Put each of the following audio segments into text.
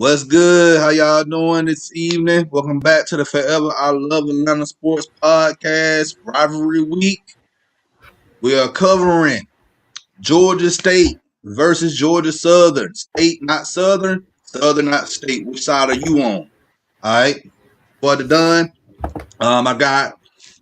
What's good? How y'all doing this evening? Welcome back to the Forever I Love Atlanta Sports Podcast, Rivalry Week. We are covering Georgia State versus Georgia Southern. State, not Southern. Southern, not State. Which side are you on? All right. For the done, I got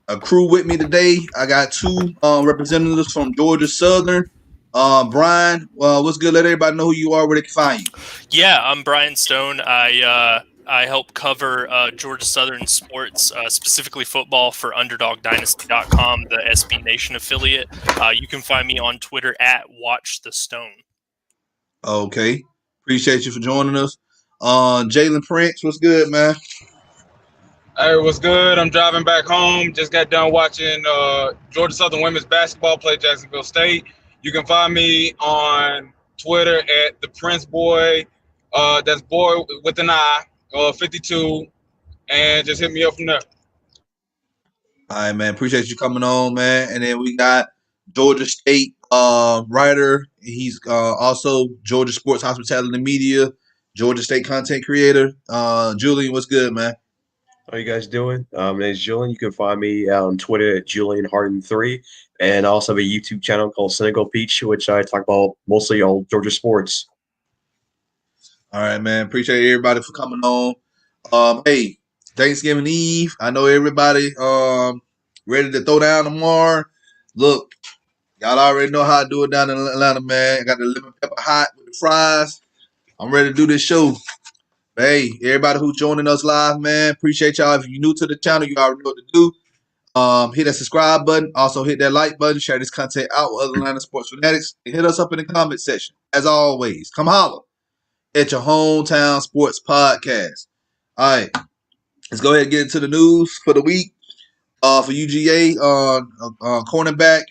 a crew with me today. I got two representatives from Georgia Southern. Brian, what's good? Let everybody know who you are, where they can find you. Yeah, I'm Brian Stone. I help cover Georgia Southern sports, specifically football for UnderdogDynasty.com, the SB Nation affiliate. You can find me on Twitter at WatchTheStone. Okay. Appreciate you for joining us. Jalen Prince, what's good, man? Hey, what's good? I'm driving back home. Just got done watching Georgia Southern women's basketball play Jacksonville State. You can find me on Twitter at the Prince Boy. That's boy with an I, 52, and just hit me up from there. All right, man. Appreciate you coming on, man. And then we got Georgia State writer. He's also Georgia Sports Hospitality and Media, Georgia State content creator. Julian, what's good, man? How you guys doing? My name is Julian. You can find me on Twitter at JulianHarden3, and I also have a YouTube channel called Cynical Peach, which I talk about mostly all Georgia sports. All right, man. Appreciate everybody for coming on. Hey, Thanksgiving Eve. I know everybody ready to throw down tomorrow. Look, y'all already know how I do it down in Atlanta, man. I got the lemon pepper hot with the fries. I'm ready to do this show. Hey, everybody who's joining us live, man, appreciate y'all. If you're new to the channel, you already know what to do. Hit that subscribe button. Also, hit that like button. Share this content out with other Atlanta sports fanatics. And hit us up in the comment section. As always, come holler at your hometown sports podcast. All right, let's go ahead and get into the news for the week. For UGA, cornerback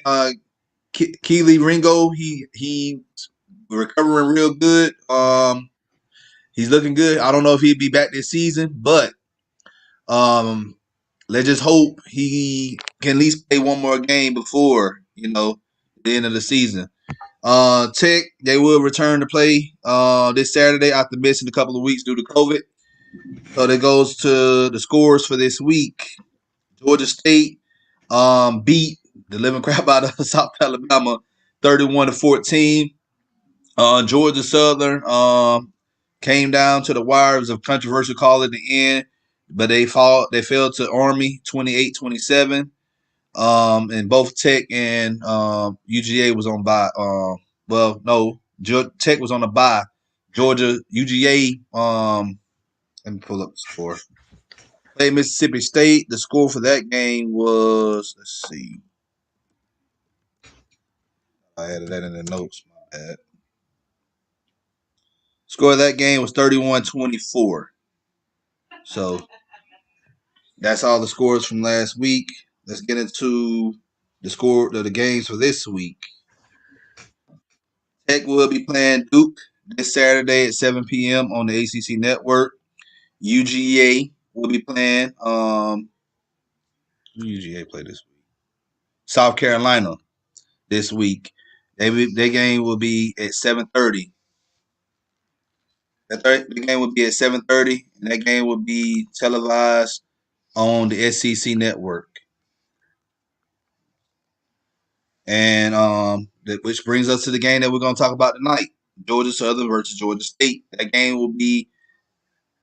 Keely Ringo, he recovering real good. He's looking good. I don't know if he'd be back this season, but let's just hope he can at least play one more game before the end of the season. Tech, they will return to play this Saturday after missing a couple of weeks due to COVID. So that goes to the scores for this week. Georgia State beat the living crap out of South Alabama 31-14. Georgia Southern came down to the wire. It was a controversial call at the end, but they fell to Army 28-27. And both Tech and UGA was on bye. Tech was on a bye. Georgia UGA. Let me pull up the score. Played Mississippi State. The score for that game was, let's see. I added that in the notes. My bad. Score of that game was 31-24. So that's all the scores from last week. Let's get into the score of the games for this week. Tech will be playing Duke this Saturday at 7 p.m. on the ACC Network. UGA will be playing. UGA play this week. South Carolina this week. Their game will be at 7:30. The game will be at 7:30, and that game will be televised on the SEC Network. And which brings us to the game that we're going to talk about tonight: Georgia Southern versus Georgia State. That game will be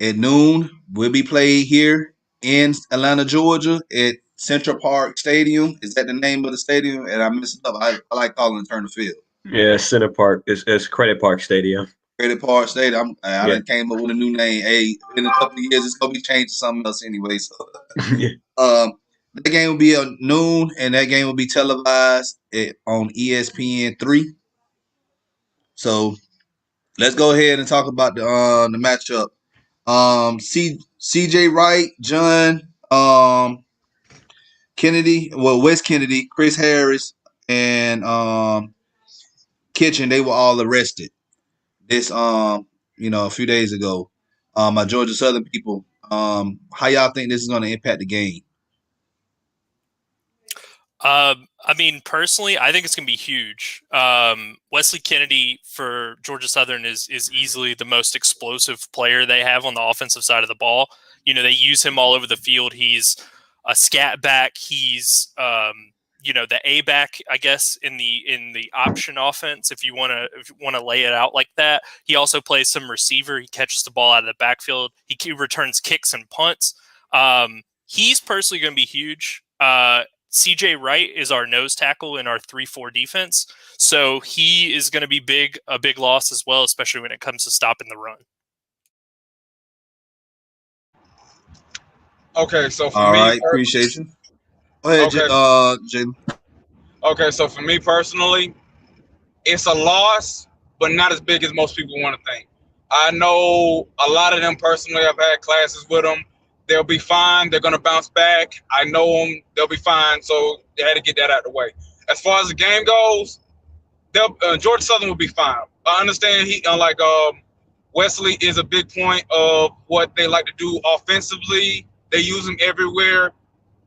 at noon. Will be played here in Atlanta, Georgia, at Central Park Stadium. Is that the name of the stadium? And I messed it up. I like calling it Turner Field. Yeah, Center Park. It's Credit Park Stadium. Credit Park Stadium. I done came up with a new name. Hey, in a couple of years, it's gonna be changed to something else anyway. So, that game will be at noon, and that game will be televised on ESPN3. So, let's go ahead and talk about the matchup. CJ Wright, John Kennedy, Wes Kennedy, Chris Harris, and Kitchen, they were all arrested this a few days ago. My Georgia Southern people. How y'all think this is going to impact the game? I mean, personally, I think it's going to be huge. Wesley Kennedy for Georgia Southern is easily the most explosive player they have on the offensive side of the ball. You know, they use him all over the field. He's a scat back. He's the A back, I guess, in the option offense. If you want to lay it out like that, he also plays some receiver. He catches the ball out of the backfield. He returns kicks and punts. He's personally going to be huge. CJ Wright is our nose tackle in our 3-4 defense. So he is going to be a big loss as well, especially when it comes to stopping the run. Okay, so for All me, right, appreciate you. Go ahead, okay, Jalen. okay, so for me personally, it's a loss, but not as big as most people want to think. I know a lot of them personally. I've had classes with them. They'll be fine. They're going to bounce back. I know them. They'll be fine. So they had to get that out of the way. As far as the game goes, Georgia Southern will be fine. I understand Wesley is a big point of what they like to do offensively. They use him everywhere.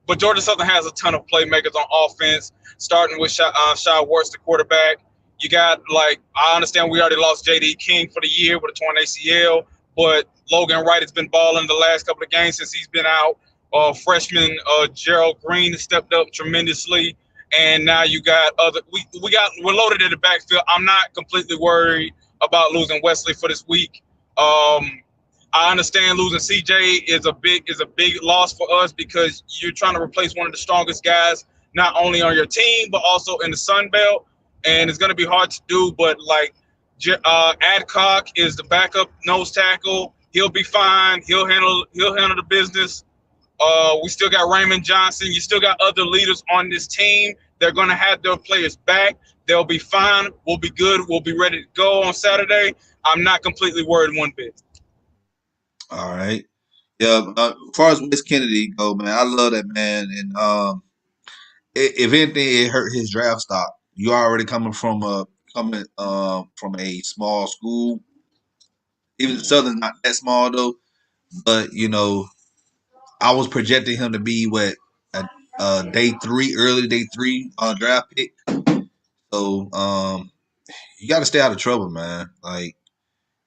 But Georgia Southern has a ton of playmakers on offense, starting with Shy Wertz, the quarterback. You got, I understand we already lost J.D. King for the year with a torn ACL, but Logan Wright has been balling the last couple of games since he's been out. Freshman Gerald Green has stepped up tremendously. And now you got we're loaded in the backfield. I'm not completely worried about losing Wesley for this week. I understand losing CJ is a big loss for us because you're trying to replace one of the strongest guys, not only on your team but also in the Sun Belt, and it's going to be hard to do. But Adcock is the backup nose tackle. He'll be fine. He'll handle the business. We still got Raymond Johnson. You still got other leaders on this team. They're going to have their players back. They'll be fine. We'll be good. We'll be ready to go on Saturday. I'm not completely worried one bit. All right. Yeah. As far as Wes Kennedy go, man, I love that man. And if anything, it hurt his draft stock. You already from a small school. Even Southern's not that small though. But I was projecting him to be early day three draft pick. So you got to stay out of trouble, man. Like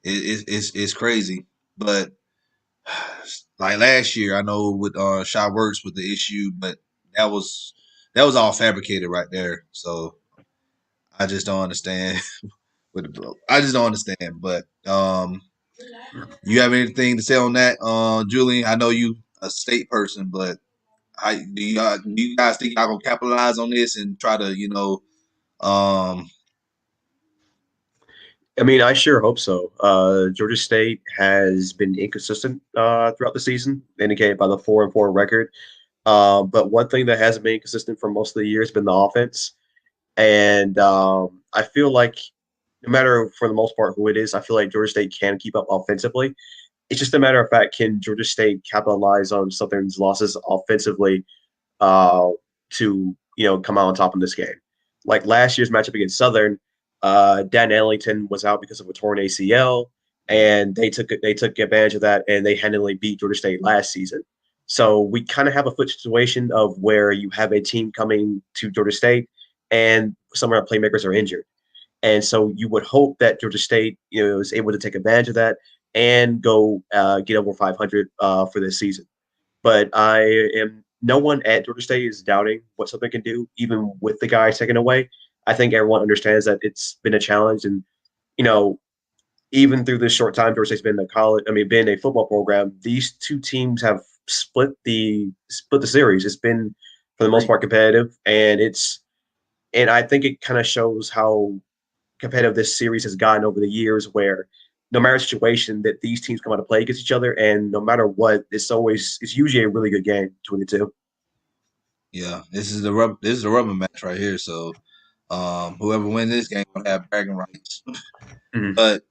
it's crazy, but like last year, I know with Shy Works with the issue, but that was all fabricated right there. So I just don't understand. I just don't understand. But you have anything to say on that, Julian? I know you a state person, but do you guys think y'all gonna capitalize on this and try to um I mean, I sure hope so. Georgia State has been inconsistent throughout the season, indicated by the 4-4 record. But one thing that hasn't been consistent for most of the year has been the offense. And I feel like no matter for the most part who it is, I feel like Georgia State can keep up offensively. It's just a matter of fact, can Georgia State capitalize on Southern's losses offensively to come out on top in this game? Like last year's matchup against Southern, Dan Ellington was out because of a torn ACL, and they took advantage of that, and they handily beat Georgia State last season. So we kind of have a foot situation of where you have a team coming to Georgia State, and some of our playmakers are injured. And so you would hope that Georgia State, is able to take advantage of that and go get over 500 for this season. But no one at Georgia State is doubting what Southern can do, even with the guys taken away. I think everyone understands that it's been a challenge, and even through this short time Georgia State's been been a football program. These two teams have split the series. It's been for the most part competitive, and I think it kind of shows how competitive this series has gotten over the years, where no matter the situation that these teams come out to play against each other, and no matter what, it's usually a really good game between the two. Yeah, this is the rubber match right here. So whoever wins this game will have bragging rights. Mhm. But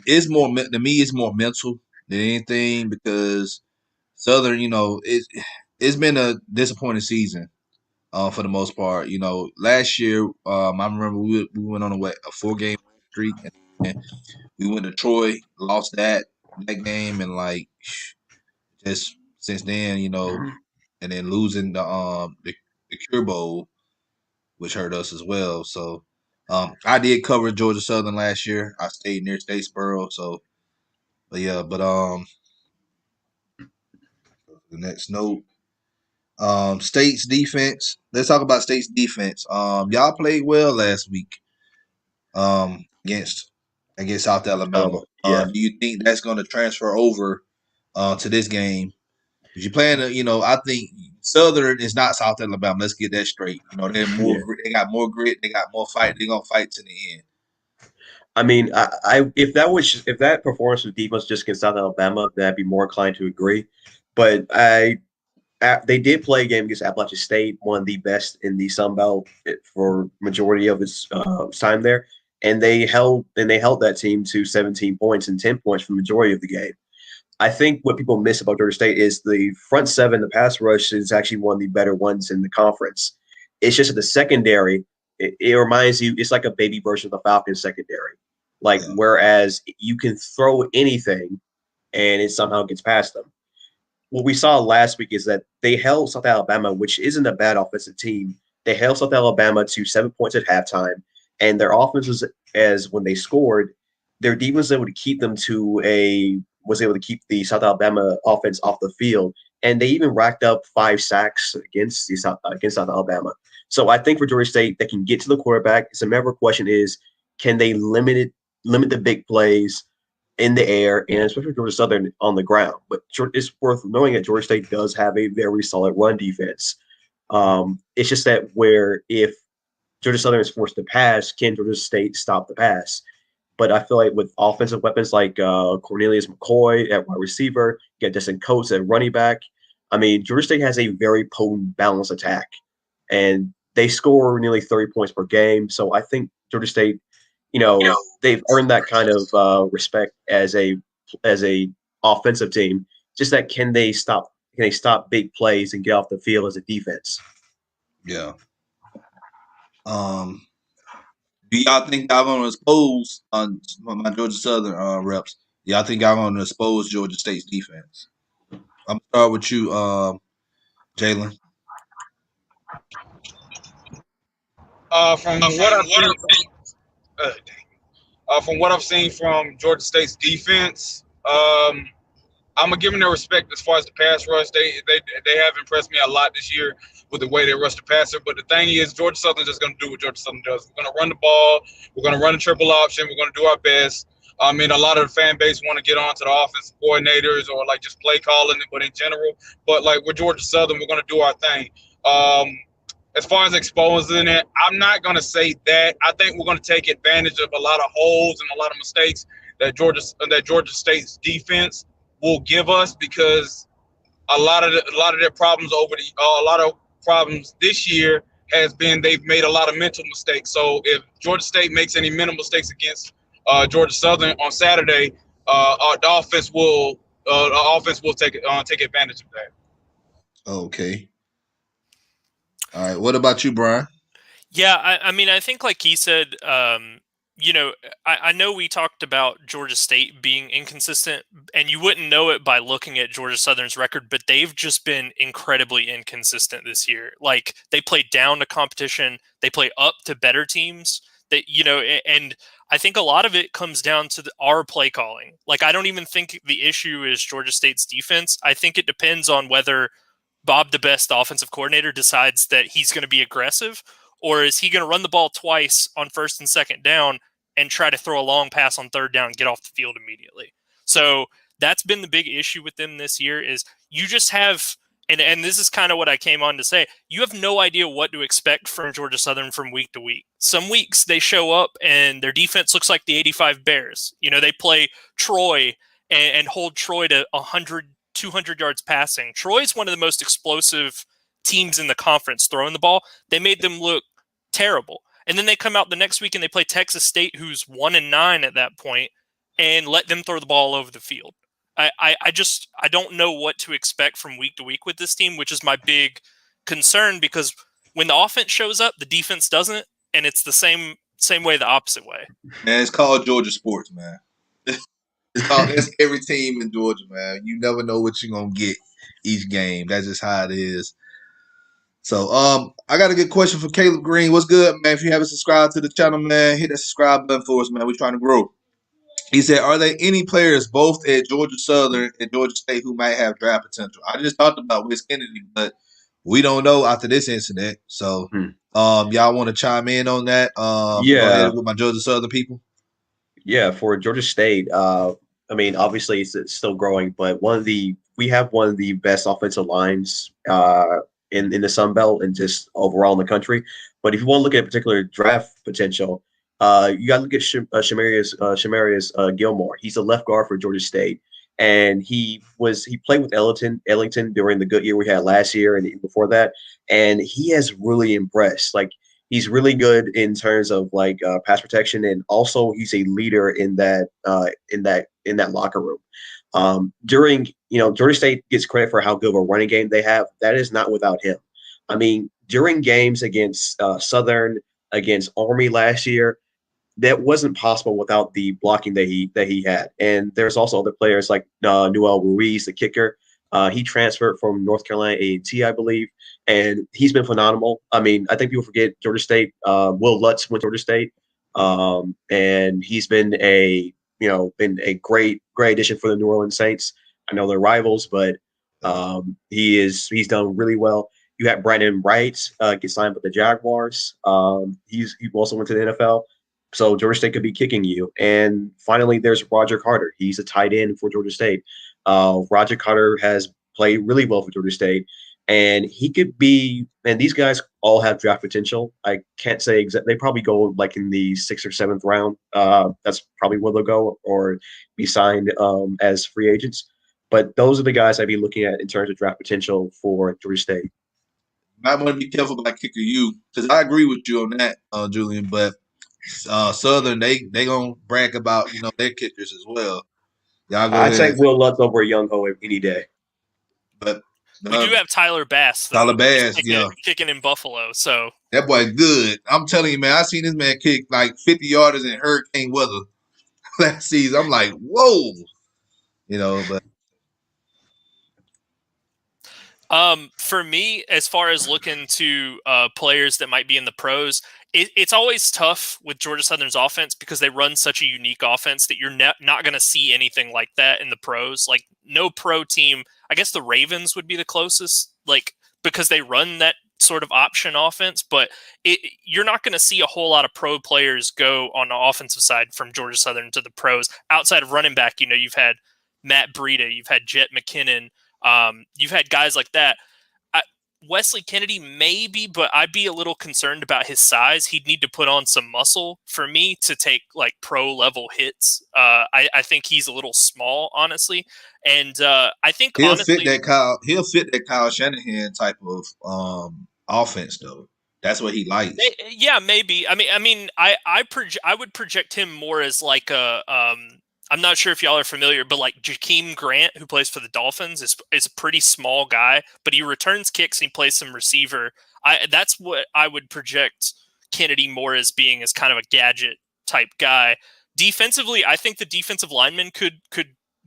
it's more to me. It's more mental than anything because Southern, it's been a disappointing season for the most part. Last year I remember we went on a 4-game streak and we went to Troy, lost that game, and just since then, and then losing the Cure Bowl. which hurt us as well. So I did cover Georgia Southern last year. I stayed near Statesboro, so but the next note. State's defense. Let's talk about State's defense. Y'all played well last week. Against South Alabama. Yeah. Do you think that's going to transfer over to this game? Because you're playing, I think Southern is not South Alabama. Let's get that straight. They're more. Yeah. They got more grit. They got more fight. They're gonna fight to the end. I mean, if that performance of defense just against South Alabama, then I'd be more inclined to agree. But they did play a game against Appalachian State, one of the best in the Sun Belt for majority of its time there, and they held that team to 17 points and 10 points for the majority of the game. I think what people miss about Georgia State is the front seven, the pass rush is actually one of the better ones in the conference. It's just that the secondary, it reminds you, it's like a baby version of the Falcons secondary. Like, whereas you can throw anything and it somehow gets past them. What we saw last week is that they held South Alabama, which isn't a bad offensive team. They held South Alabama to 7 points at halftime, and their offense was, as when they scored, their defense was able to keep the South Alabama offense off the field, and they even racked up 5 sacks against South Alabama. So I think for Georgia State, they can get to the quarterback. It's a matter of question is, can they limit the big plays in the air, and especially Georgia Southern on the ground. But it's worth knowing that Georgia State does have a very solid run defense. It's just that where if Georgia Southern is forced to pass, can Georgia State stop the pass? But I feel like with offensive weapons like Cornelius McCoy at wide receiver, you got Justin Coates at running back. I mean, Georgia State has a very potent, balanced attack, and they score nearly 30 points per game. So I think Georgia State, they've earned that kind of respect as a offensive team. Just that can they stop big plays and get off the field as a defense? Yeah. Do y'all think y'all gonna expose my Georgia Southern reps? Do y'all think y'all gonna expose Georgia State's defense? I'm gonna start with you, Jalen. From what I've seen from Georgia State's defense, I'm gonna give them their respect as far as the pass rush. They have impressed me a lot this year with the way they rush the passer. But the thing is, Georgia Southern's just gonna do what Georgia Southern does. We're gonna run the ball. We're gonna run a triple option. We're gonna do our best. I mean, a lot of the fan base want to get on to the offensive coordinators or like just play calling, but in general. But like with Georgia Southern, we're gonna do our thing. As far as exposing it, I'm not going to say that. I think we're going to take advantage of a lot of holes and a lot of mistakes that Georgia State's defense will give us, because a lot of their problems a lot of problems this year has been they've made a lot of mental mistakes. So if Georgia State makes any mental mistakes against Georgia Southern on Saturday, the offense will take advantage of that. Okay. All right. What about you, Brian? Yeah, I mean, I think like he said, I know we talked about Georgia State being inconsistent, and you wouldn't know it by looking at Georgia Southern's record, but they've just been incredibly inconsistent this year. Like, they play down to competition, they play up to better teams. And I think a lot of it comes down to our play calling. Like, I don't even think the issue is Georgia State's defense. I think it depends on whether Bob DeBest, the offensive coordinator, decides that he's going to be aggressive, or is he going to run the ball twice on first and second down and try to throw a long pass on third down and get off the field immediately? So that's been the big issue with them this year, is you just have, and this is kind of what I came on to say, you have no idea what to expect from Georgia Southern from week to week. Some weeks they show up and their defense looks like the 85 Bears. They play Troy and hold Troy to 100, 200 yards passing. Troy's one of the most explosive teams in the conference throwing the ball. They made them look terrible. And then they come out the next week and they play Texas State, who's 1-9 at that point, and let them throw the ball all over the field. I don't know what to expect from week to week with this team, which is my big concern, because when the offense shows up, the defense doesn't, and it's the same way, the opposite way. Man, it's called Georgia sports, man. It's every team in Georgia, man. You never know what you're gonna get each game. That's just how it is. So, I got a good question for Caleb Green. What's good, man? If you haven't subscribed to the channel, man, hit that subscribe button for us, man. We're trying to grow. He said, are there any players both at Georgia Southern and Georgia State who might have draft potential? I just talked about Wes Kennedy, but we don't know after this incident. So, y'all want to chime in on that? Go ahead with my Georgia Southern people. Yeah, for Georgia State, I mean, obviously it's still growing, but we have one of the best offensive lines in the Sun Belt and just overall in the country. But if you want to look at particular draft potential, you got to look at Shamarius Gilmore. He's a left guard for Georgia State, and he played with Ellington during the good year we had last year and even before that, and he has really impressed. Like, he's really good in terms of like pass protection, and also he's a leader in that locker room. Georgia State gets credit for how good of a running game they have. That is not without him. I mean, during games against Southern, against Army last year, that wasn't possible without the blocking that he had. And there's also other players like Noel Ruiz, the kicker. He transferred from North Carolina A&T, I believe, and he's been phenomenal. I mean, I think people forget Georgia State. Will Lutz went to Georgia State, and he's been a great addition for the New Orleans Saints. I know they're rivals, but he's done really well. You had Brandon Wright get signed with the Jaguars. He also went to the NFL. So Georgia State could be kicking you. And finally, there's Roger Carter. He's a tight end for Georgia State. Roger Carter has played really well for Georgia State, and he could be. And these guys all have draft potential. I can't say exactly. They probably go like in the 6th or 7th round. That's probably where they'll go or be signed as free agents. But those are the guys I'd be looking at in terms of draft potential for Georgia State. I want to be careful about kicking you because I agree with you on that, Julian. But Southern, they gonna brag about their kickers as well. Y'all go I'd ahead. take Will Lutz over Young Ho any day. But we do have Tyler Bass, though. Tyler Bass, kicking in Buffalo. So that boy good. I'm telling you, man. I seen this man kick like 50 yarders in hurricane weather last season. I'm like, whoa, But for me, as far as looking to players that might be in the pros, it's always tough with Georgia Southern's offense because they run such a unique offense that you're not going to see anything like that in the pros. Like, no pro team, I guess the Ravens would be the closest, like, because they run that sort of option offense, but you're not going to see a whole lot of pro players go on the offensive side from Georgia Southern to the pros. Outside of running back, you've had Matt Breida, you've had Jet McKinnon, you've had guys like that. Wesley Kennedy, maybe, but I'd be a little concerned about his size. He'd need to put on some muscle for me to take like pro level hits. I think he's a little small, honestly, and I think he'll fit that Kyle Shanahan type of offense, though. That's what he likes. Yeah, maybe. I would project him more as like a I'm not sure if y'all are familiar, but like Jakeem Grant, who plays for the Dolphins, is a pretty small guy, but he returns kicks and he plays some receiver. That's what I would project Kennedy more as being, as kind of a gadget type guy. Defensively, I think the defensive lineman could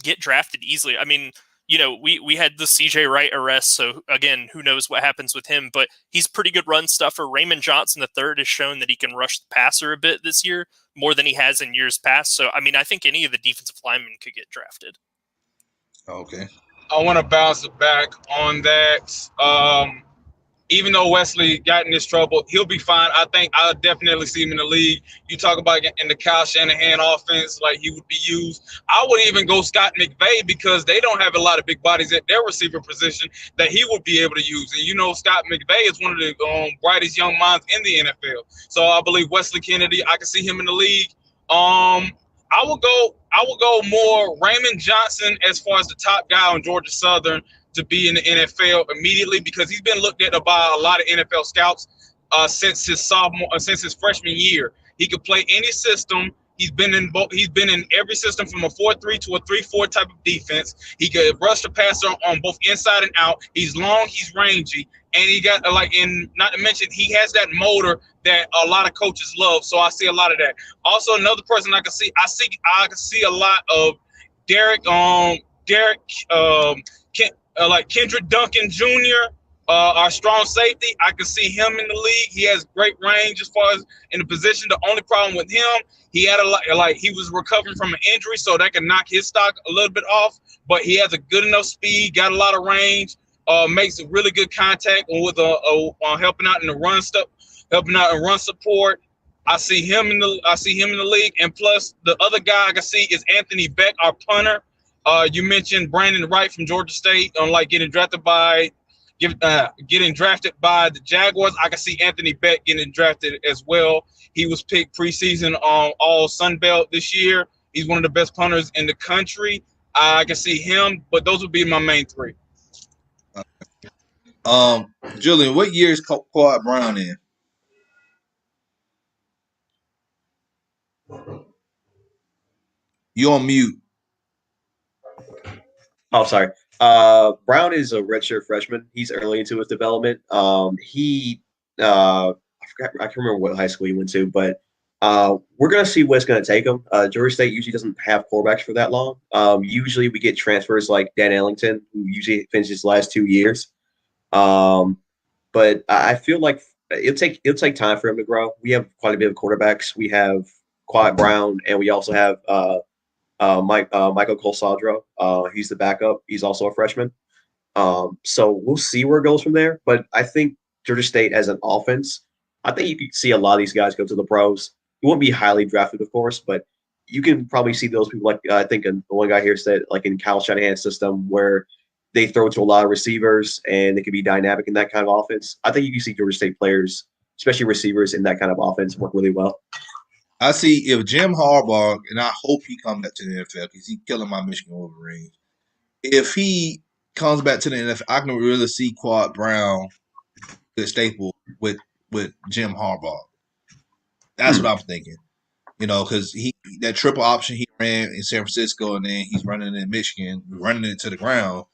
get drafted easily. I mean, we had the CJ Wright arrest, so again, who knows what happens with him, but he's a pretty good run stuffer. Raymond Johnson III has shown that he can rush the passer a bit this year, more than he has in years past. So, I think any of the defensive linemen could get drafted. Okay. I want to bounce it back on that. Even though Wesley got in this trouble, he'll be fine. I think I'll definitely see him in the league. You talk about in the Kyle Shanahan offense, like he would be used. I would even go Scott McVay because they don't have a lot of big bodies at their receiver position that he would be able to use. And Scott McVay is one of the brightest young minds in the NFL. So I believe Wesley Kennedy, I can see him in the league. I will go more Raymond Johnson as far as the top guy on Georgia Southern to be in the NFL immediately, because he's been looked at by a lot of NFL scouts since his freshman year. He could play any system. He's been in every system from a 4-3 to a 3-4 type of defense. He could rush the passer on both inside and out. He's long, he's rangy, and he got not to mention he has that motor that a lot of coaches love. So I see a lot of that. Also, another person I can see a lot of like Kendrick Duncan Jr. Our strong safety, I can see him in the league. He has great range as far as in the position. The only problem with him, he had a lot, like he was recovering from an injury, so that can knock his stock a little bit off. But he has a good enough speed, got a lot of range, makes a really good contact with helping out in the run stuff, helping out in run support. I see him in the league, and plus the other guy I can see is Anthony Beck, our punter. You mentioned Brandon Wright from Georgia State, getting drafted by the Jaguars. I can see Anthony Beck getting drafted as well. He was picked preseason on All Sun Belt this year. He's one of the best punters in the country. I can see him, but those would be my main three. Julian, what year is Quad Brown in? You on mute. Oh, sorry. Brown is a redshirt freshman. He's early into his development. I can't remember what high school he went to, but we're gonna see what's gonna take him. Georgia State usually doesn't have quarterbacks for that long. Usually we get transfers like Dan Ellington, who usually finishes his last 2 years. But I feel like it'll take time for him to grow. We have quite a bit of quarterbacks. We have Quad Brown, and we also have Michael Colsadro. He's the backup. He's also a freshman. So we'll see where it goes from there. But I think Georgia State as an offense, I think you could see a lot of these guys go to the pros. It won't be highly drafted, of course, but you can probably see those people like I think one guy here said like in Kyle Shanahan's system where they throw to a lot of receivers and they can be dynamic in that kind of offense. I think you can see Georgia State players, especially receivers in that kind of offense, work really well. I see if Jim Harbaugh, and I hope he comes back to the NFL because he's killing my Michigan Wolverines. If he comes back to the NFL, I can really see Quad Brown, the staple with Jim Harbaugh. That's what I'm thinking. Because that triple option he ran in San Francisco and then he's running in Michigan, running it to the ground.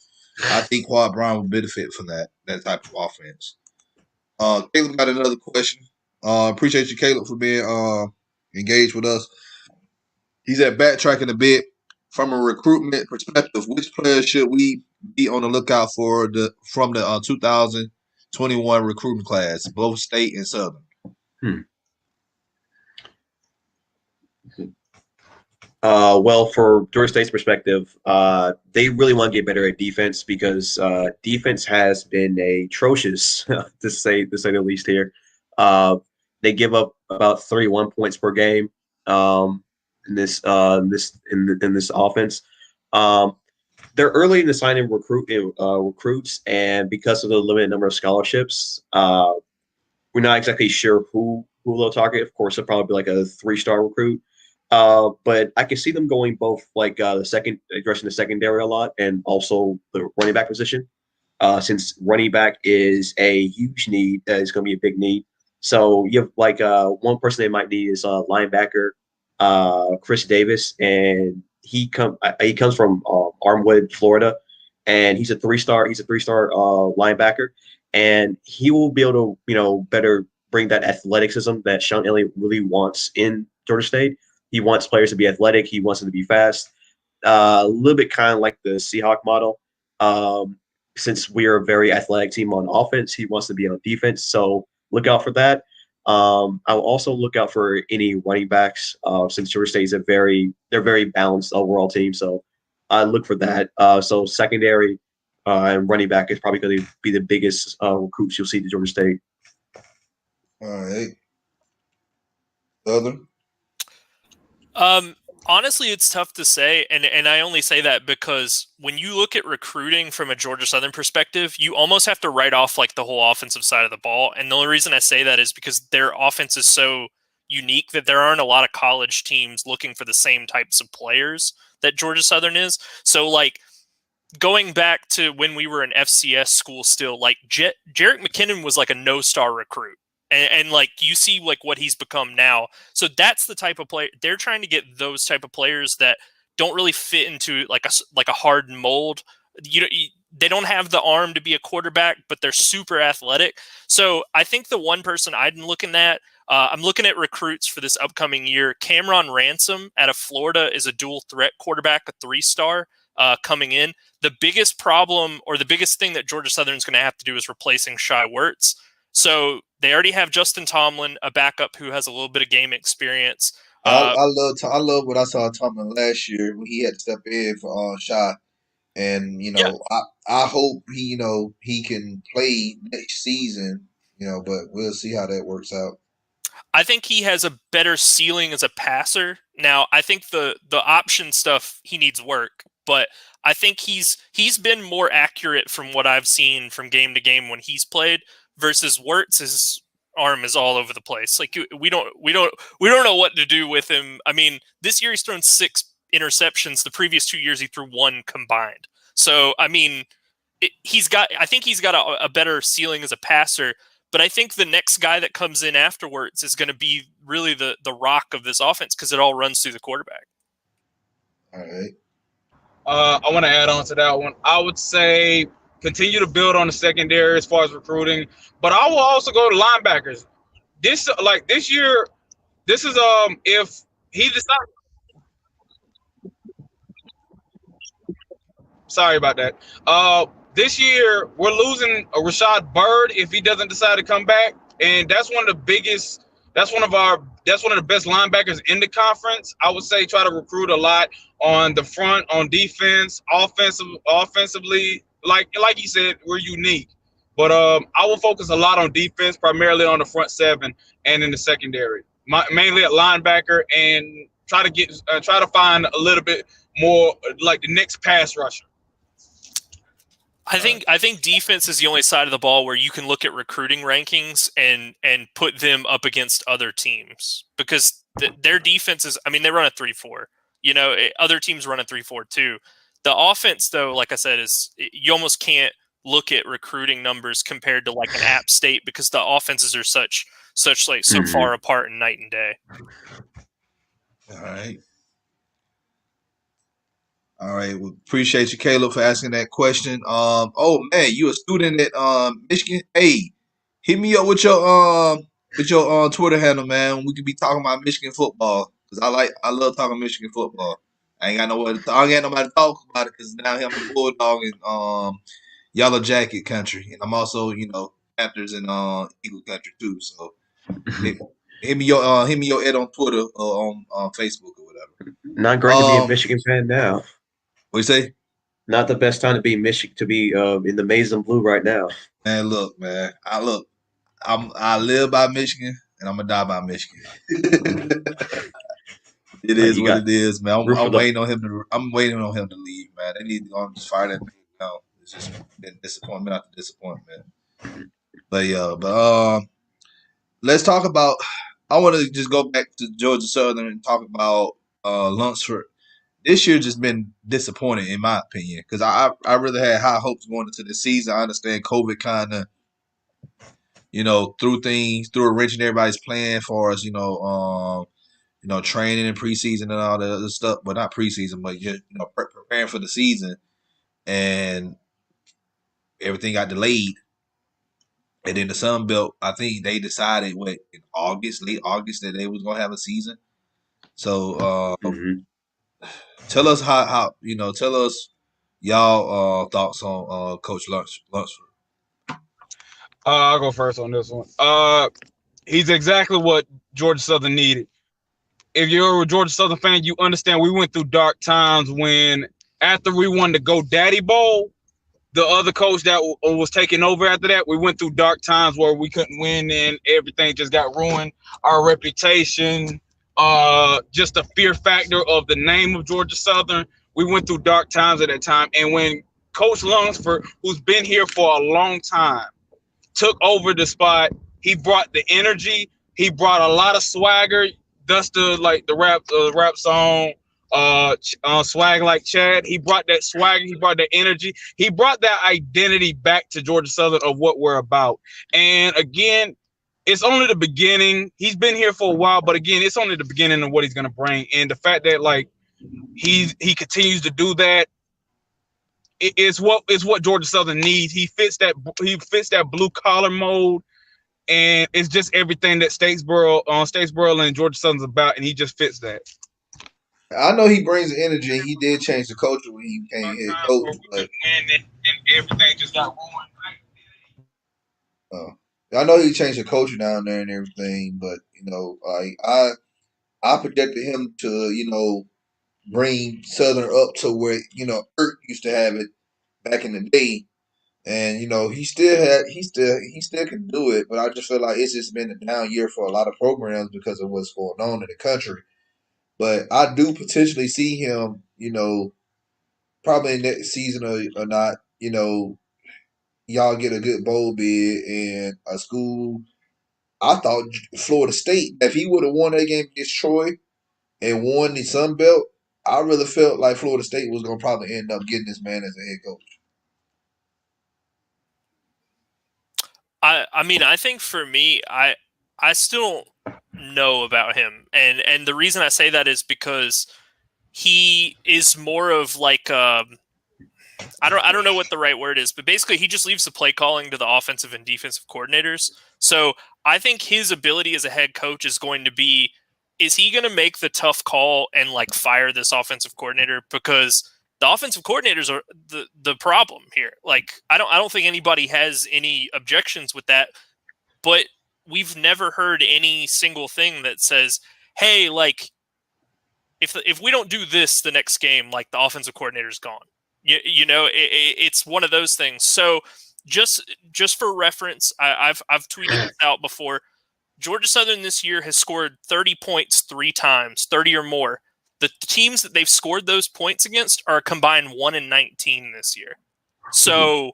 I think Quad Brown would benefit from that type of offense. Caleb got another question. Appreciate you, Caleb, for being engaged with us. He's backtracking a bit from a recruitment perspective. Which players should we be on the lookout for from the 2021 recruiting class, both state and Southern? Well, for Georgia State's perspective, they really want to get better at defense because defense has been atrocious, to say the least here. They give up about 31 points per game in this offense. They're early in the signing recruits, and because of the limited number of scholarships, we're not exactly sure who they'll target. Of course, it'll probably be like a 3-star recruit. But I can see them going both addressing the secondary a lot and also the running back position. Since running back is a huge need, it's going to be a big need. So you have one person they might need is linebacker Chris Davis, and he comes from Armwood, Florida, and he's a 3-star. He's a 3-star linebacker, and he will be able to better bring that athleticism that Sean Elliott really wants in Georgia State. He wants players to be athletic. He wants them to be fast. A little bit kind of like the Seahawk model. Since we're a very athletic team on offense, he wants to be on defense. So look out for that. I'll also look out for any running backs since Georgia State is they're very balanced overall team. So I look for that. So secondary and running back is probably going to be the biggest recruits you'll see to Georgia State. All right. Southern? Honestly, it's tough to say, and I only say that because when you look at recruiting from a Georgia Southern perspective, you almost have to write off the whole offensive side of the ball. And the only reason I say that is because their offense is so unique that there aren't a lot of college teams looking for the same types of players that Georgia Southern is. So, going back to when we were an FCS school still, Jarek McKinnon was a no-star recruit. And you see what he's become now. So that's the type of player they're trying to get, those type of players that don't really fit into a hardened mold. They don't have the arm to be a quarterback, but they're super athletic. So I think the one person I'm looking at recruits for this upcoming year. Cameron Ransom out of Florida is a dual threat quarterback, a 3-star. coming in. The biggest problem or the biggest thing that Georgia Southern's going to have to do is replacing Shai Wertz. So they already have Justin Tomlin, a backup who has a little bit of game experience. I love what I saw Tomlin last year when he had to step in for Shai. And, I hope he can play next season, but we'll see how that works out. I think he has a better ceiling as a passer. Now, I think the option stuff, he needs work, but I think he's been more accurate from what I've seen from game to game when he's played versus Wirtz's arm is all over the place. Like we don't know what to do with him. I mean, this year he's thrown 6 interceptions. The previous 2 years he threw 1 combined. So, I mean, I think he's got a better ceiling as a passer, but I think the next guy that comes in afterwards is going to be really the rock of this offense because it all runs through the quarterback. All right. I want to add on to that one. I would say continue to build on the secondary as far as recruiting, but I will also go to linebackers. This year, this is if he decides. Sorry about that. This year we're losing a Rashad Byrd if he doesn't decide to come back, and that's one of the biggest. That's one of the best linebackers in the conference. I would say try to recruit a lot on the front, on defense, offensively. Like you said, we're unique, but I will focus a lot on defense, primarily on the front 7 and in the secondary, mainly at linebacker, and try to find a little bit more like the next pass rusher. I think defense is the only side of the ball where you can look at recruiting rankings and put them up against other teams because their defenses. I mean, they run a 3-4. Other teams run a 3-4 too. The offense, though, like I said, is you almost can't look at recruiting numbers compared to like an App State because the offenses are such like so far apart and night and day. All right. All right. Well, appreciate you, Caleb, for asking that question. Oh man, you a student at Michigan? Hey, hit me up with your Twitter handle, man. We could be talking about Michigan football because I love talking Michigan football. I ain't got nobody to talk about it because now I'm a Bulldog in Yellow Jacket country, and I'm also Panthers and Eagle country too. So hit me your Ed on Twitter or on Facebook or whatever. Not great to be a Michigan fan now. What you say? Not the best time to be in the maize and blue right now. Man, look, man. I live by Michigan and I'm gonna die by Michigan. It is what it is, man. I'm waiting on him to leave, man. They need to just fire that man now. It's just been disappointment after disappointment. But let's talk about. I want to just go back to Georgia Southern and talk about Lunsford. This year just been disappointing in my opinion because I really had high hopes going into the season. I understand COVID kind of threw a wrench in everybody's plan for us. Training in preseason and all that other stuff, but not preseason, but just preparing for the season, and everything got delayed. And then the Sun Belt, I think they decided late August, that they was gonna have a season. So tell us tell us y'all thoughts on Coach Lunsford. I'll go first on this one. He's exactly what Georgia Southern needed. If you're a Georgia Southern fan, you understand we went through dark times when after we won the GoDaddy Bowl, the other coach that was taking over after that, we went through dark times where we couldn't win and everything just got ruined. Our reputation, just the fear factor of the name of Georgia Southern. We went through dark times at that time. And when Coach Lunsford, who's been here for a long time, took over the spot, he brought the energy. He brought a lot of swagger. Thus the rap song, Swag Like Chad. He brought that swagger. He brought that energy. He brought that identity back to Georgia Southern of what we're about. And again, it's only the beginning. He's been here for a while, but again, it's only the beginning of what he's going to bring. And the fact that he continues to do that, it's what Georgia Southern needs. He fits that blue collar mode. And it's just everything that Statesboro and Georgia Southern's about, and he just fits that. I know he brings the energy. He did change the culture when he became head Times coach, where we but couldn't win and everything just got ruined. uh, I know he changed the culture down there and everything. But like I projected him to bring Southern up to where Earth used to have it back in the day. And he still can do it, but I just feel like it's just been a down year for a lot of programs because of what's going on in the country. But I do potentially see him, probably next season or not. Y'all get a good bowl bid and a school. I thought Florida State, if he would have won that game against Troy and won the Sun Belt, I really felt like Florida State was going to probably end up getting this man as a head coach. I mean, I think for me, I still don't know about him, and the reason I say that is because he is more of like I don't know what the right word is, but basically he just leaves the play calling to the offensive and defensive coordinators. So I think his ability as a head coach is going to be, is he going to make the tough call and like fire this offensive coordinator? Because the offensive coordinators are the problem here. Like I don't think anybody has any objections with that, but we've never heard any single thing that says, hey, like if we don't do this the next game, like the offensive coordinator's gone. It's one of those things. So just for reference, I've tweeted this out before. Georgia Southern this year has scored 30 points 3 times, 30 or more. The teams that they've scored those points against are a combined 1-19 this year. So,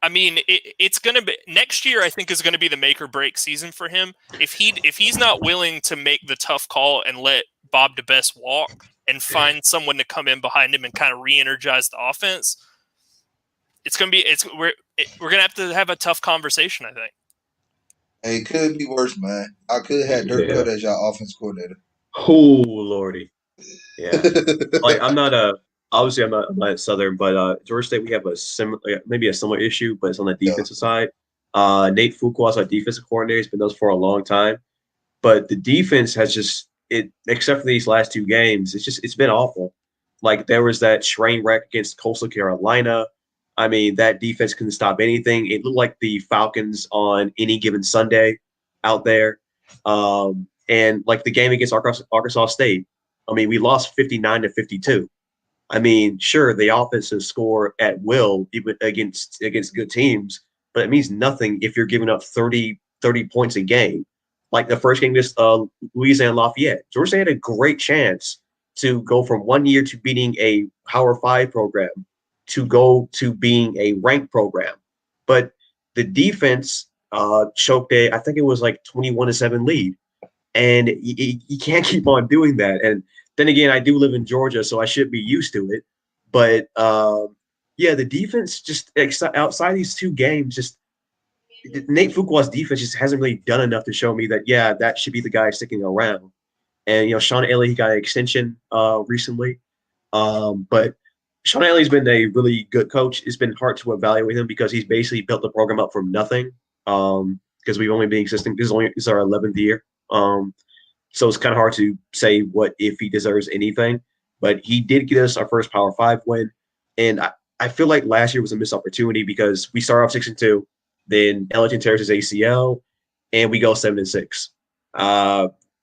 I mean, it's going to be next year. I think is going to be the make or break season for him. If he's not willing to make the tough call and let Bob DeBest walk and find someone to come in behind him and kind of re-energize the offense, it's going to be we're going to have a tough conversation, I think. Hey, it could be worse, man. I could have had Dirk Cut as y'all offense coordinator. Oh lordy, yeah. Like I'm not obviously I'm not Southern, but Georgia State we have a similar maybe a similar issue, but it's on the Yeah. defensive side. Nate Fuqua, our defensive coordinator, has been those for a long time, but the defense has just except for these last 2 games, it's been awful. Like there was that train wreck against Coastal Carolina. I mean, that defense couldn't stop anything. It looked like the Falcons on any given Sunday out there. And like the game against Arkansas State, I mean, we lost 59-52. I mean, sure, the offenses score at will even against good teams, but it means nothing if you're giving up 30 points a game. Like the first game against Louisiana Lafayette, Georgia had a great chance to go from 1 year to beating a Power 5 program to go to being a ranked program. But the defense choked I think it was like 21-7 lead. And you can't keep on doing that. And then again, I do live in Georgia, so I should be used to it. But yeah, the defense just outside these 2 games, just Nate Fuqua's defense just hasn't really done enough to show me that yeah, that should be the guy sticking around. And Sean Elliott, he got an extension recently, but Sean Elliott's been a really good coach. It's been hard to evaluate him because he's basically built the program up from nothing. Because we've only been existing. This is our 11th year. So it's kind of hard to say what if he deserves anything. But he did get us our first Power 5 win, and I feel like last year was a missed opportunity because we start off 6-2, then Ellington tears his ACL, and we go 7-6.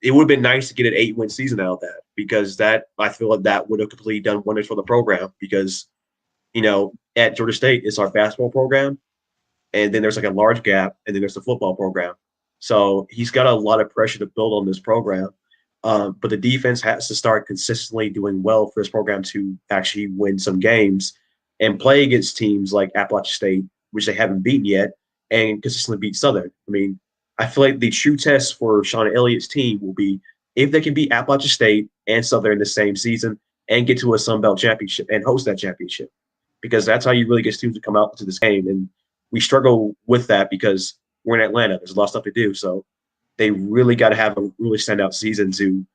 It would have been nice to get an 8-win season out of that because that I feel like that would have completely done wonders for the program because at Georgia State it's our basketball program, and then there's like a large gap, and then there's the football program. So he's got a lot of pressure to build on this program. But the defense has to start consistently doing well for this program to actually win some games and play against teams like Appalachian State, which they haven't beaten yet, and consistently beat Southern. I mean, I feel like the true test for Sean Elliott's team will be if they can beat Appalachian State and Southern the same season and get to a Sun Belt championship and host that championship, because that's how you really get students to come out to this game. And we struggle with that because we're in Atlanta. There's a lot of stuff to do. So they really got to have a really standout season to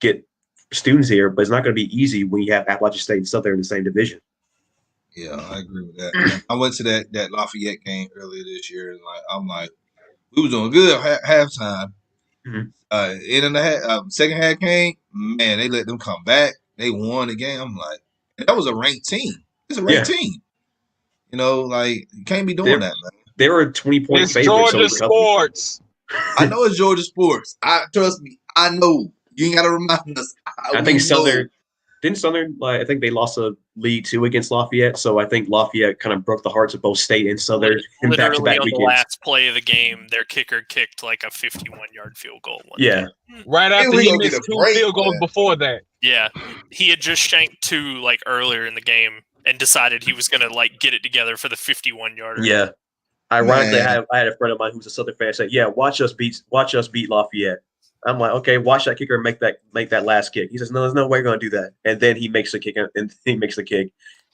get students here. But it's not going to be easy when you have Appalachian State and Southern in the same division. Yeah, I agree with that. I went to that Lafayette game earlier this year, and I'm like, we was doing good at halftime, Mhm. In the second half came, man, they let them come back. They won the game. I'm like, and that was a ranked team. It's a ranked Yeah, team. You know, like you can't be doing they that, man. they were a 20-point It's favorite, so it Georgia was a couple. sports. I know it's Georgia sports. I trust me. I know. You ain't gotta remind us. I think We know. Southern, like, I think they lost a lead 2 against Lafayette, so I think Lafayette kind of broke the hearts of both State and Southern in Literally back-to-back on the weekends. last play of the game, their kicker kicked like a 51-yard field goal. Yeah. Right Hey, after we he gonna get missed a 2 break, field goals man. before that. Yeah, he had just shanked 2 like earlier in the game and decided he was gonna like get it together for the 51-yarder. Yeah. Ironically, Man. I had a friend of mine who's a Southern fan say, "Yeah, watch us beat Lafayette." I'm like, "Okay, watch that kicker make that last kick." He says, "No, there's no way we're going to do that." And then he makes the kick,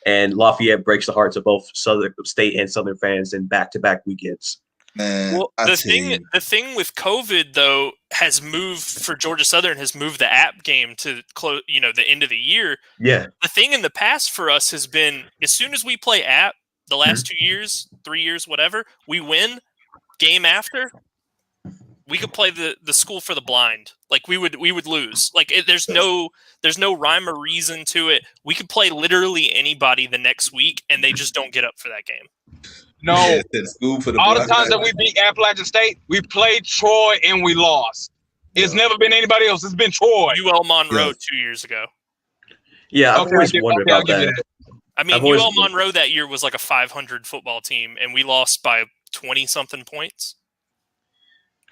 and Lafayette breaks the hearts of both Southern State and Southern fans in back-to-back weekends. Man, Well, I the tell thing you, the thing with COVID though has moved for Georgia Southern has moved the app game to the end of the year. Yeah, The thing in the past for us has been as soon as we play app the last 2 years, 3 years, whatever, we win game after. We could play the school for the blind. Like we would lose. Like there's no rhyme or reason to it. We could play literally anybody the next week, and they just don't get up for that game. No, yeah, the school for the all the blind. times that we beat Appalachian State, we played Troy and we lost. It's never been anybody else. It's been Troy. UL Monroe Yeah. 2 years ago. yeah. I've Okay, always wondered I'll about give you that. I mean, I've always UL Monroe that year was like a 500 football team, and we lost by 20 something points.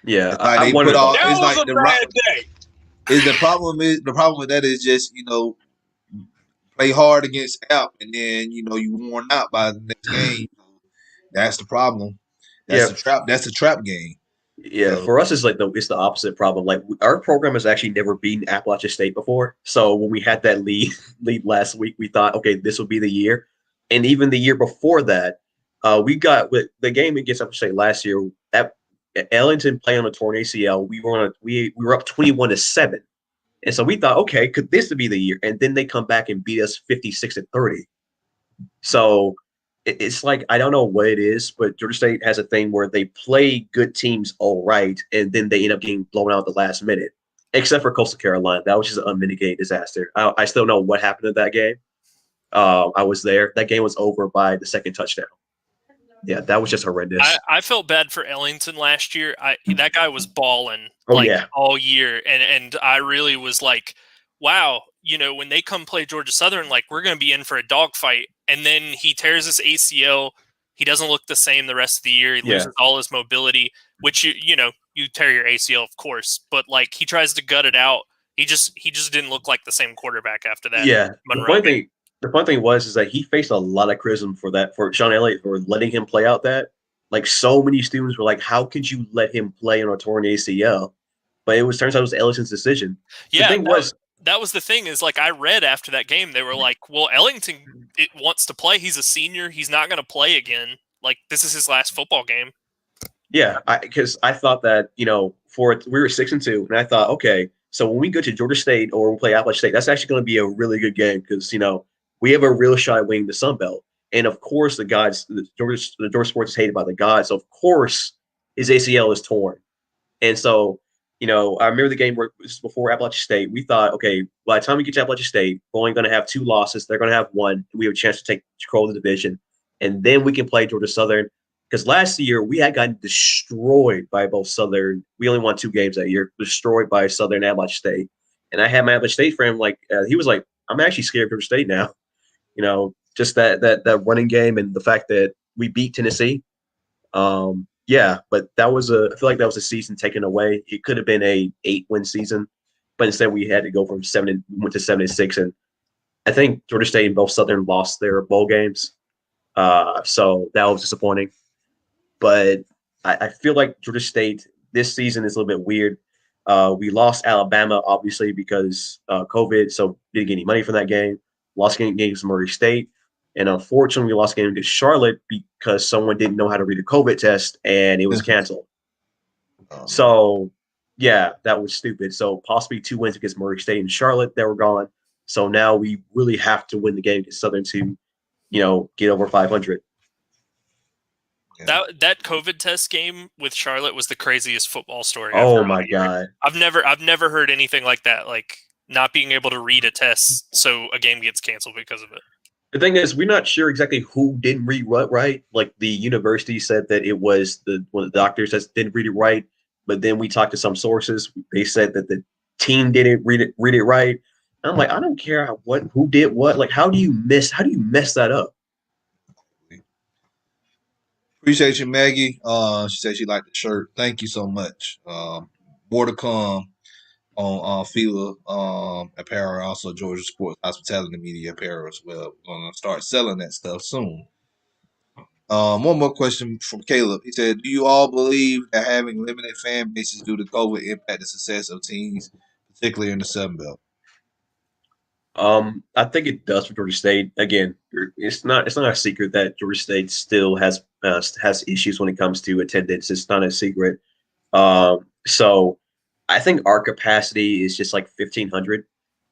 Yeah, It's like I they wondered put all. That It's was like a bad day. the problem with that is just play hard against App and then you worn out by the next game. That's the problem. That's yeah, the trap. That's the trap game. yeah. So For us, it's the opposite problem. Like our program has actually never beaten Appalachian State before. So when we had that lead last week, we thought, okay, this will be the year. And even the year before that, we got with the game against Appalachian State last year. At Ellington playing on a torn ACL, we were up 21-7. And so we thought, okay, could this be the year? And then they come back and beat us 56-30. So it's like I don't know what it is, but Georgia State has a thing where they play good teams all right, and then they end up getting blown out at the last minute. Except for Coastal Carolina, that was just an unmitigated disaster. I still know what happened in that game. I was there. That game was over by the second touchdown. Yeah, that was just horrendous. I felt bad for Ellington last year. That guy was balling Yeah. all year, and I really was like, wow, when they come play Georgia Southern, like we're going to be in for a dogfight. And then he tears his ACL. He doesn't look the same the rest of the year. He loses all his mobility, which you tear your ACL, of course, but like he tries to gut it out. He just didn't look like the same quarterback after that. Yeah. Monroe The fun thing is that he faced a lot of criticism for Sean Elliott for letting him play out that. Like so many students were like, how could you let him play on a torn ACL? But turns out it was Ellington's decision. Yeah, the thing was that was the thing is like I read after that game, they were like, well, Ellington wants to play. He's a senior. He's not going to play again. Like this is his last football game. Yeah, because I thought that, we were 6-2, and I thought, okay, so when we go to Georgia State or we play Appalachian State, that's actually going to be a really good game because, we have a real shot at winning the Sun Belt. And of course, the Georgia Sports is hated by the gods. So of course, his ACL is torn. And so, I remember the game where it was before Appalachian State. We thought, okay, by the time we get to Appalachian State, we're only going to have 2 losses. They're going to have 1. We have a chance to take control of the division. And then we can play Georgia Southern. Because last year, we had gotten destroyed by both Southern. We only won 2 games that year, destroyed by Southern and Appalachian State. And I had my Appalachian State friend, he was like, I'm actually scared of Georgia State now. Just that running game and the fact that we beat Tennessee. Yeah, but I feel like that was a season taken away. It could have been a 8-win season, but instead we had to go from 7 to 7-6. And I think Georgia State and both Southern lost their bowl games. So that was disappointing. But I feel like Georgia State this season is a little bit weird. We lost Alabama, obviously, because COVID, so didn't get any money from that game. Lost games to Murray State. And unfortunately, we lost a game against Charlotte because someone didn't know how to read a COVID test, and it was canceled. So, yeah, that was stupid. So possibly 2 wins against Murray State and Charlotte that were gone. So now we really have to win the game against Southern to, get over 500. That COVID test game with Charlotte was the craziest football story. Oh my God! I've never heard anything like that. Like not being able to read a test, so a game gets canceled because of it. The thing is, we're not sure exactly who didn't read what right. Like the university said that it was one of the doctors that didn't read it right, but then we talked to some sources. They said that the team didn't read it right. And I'm like, I don't care who did what. Like, how do you mess that up? Appreciate you, Maggie. She said she liked the shirt. Thank you so much. More to come on FILA apparel, also Georgia Sports Hospitality Media apparel as well. We're gonna start selling that stuff soon. One more question from Caleb. He said, "Do you all believe that having limited fan bases due to COVID impact the success of teams, particularly in the Sun Belt?" I think it does for Georgia State. Again, it's not a secret that Georgia State still has issues when it comes to attendance. It's not a secret. So I think our capacity is just like 1,500.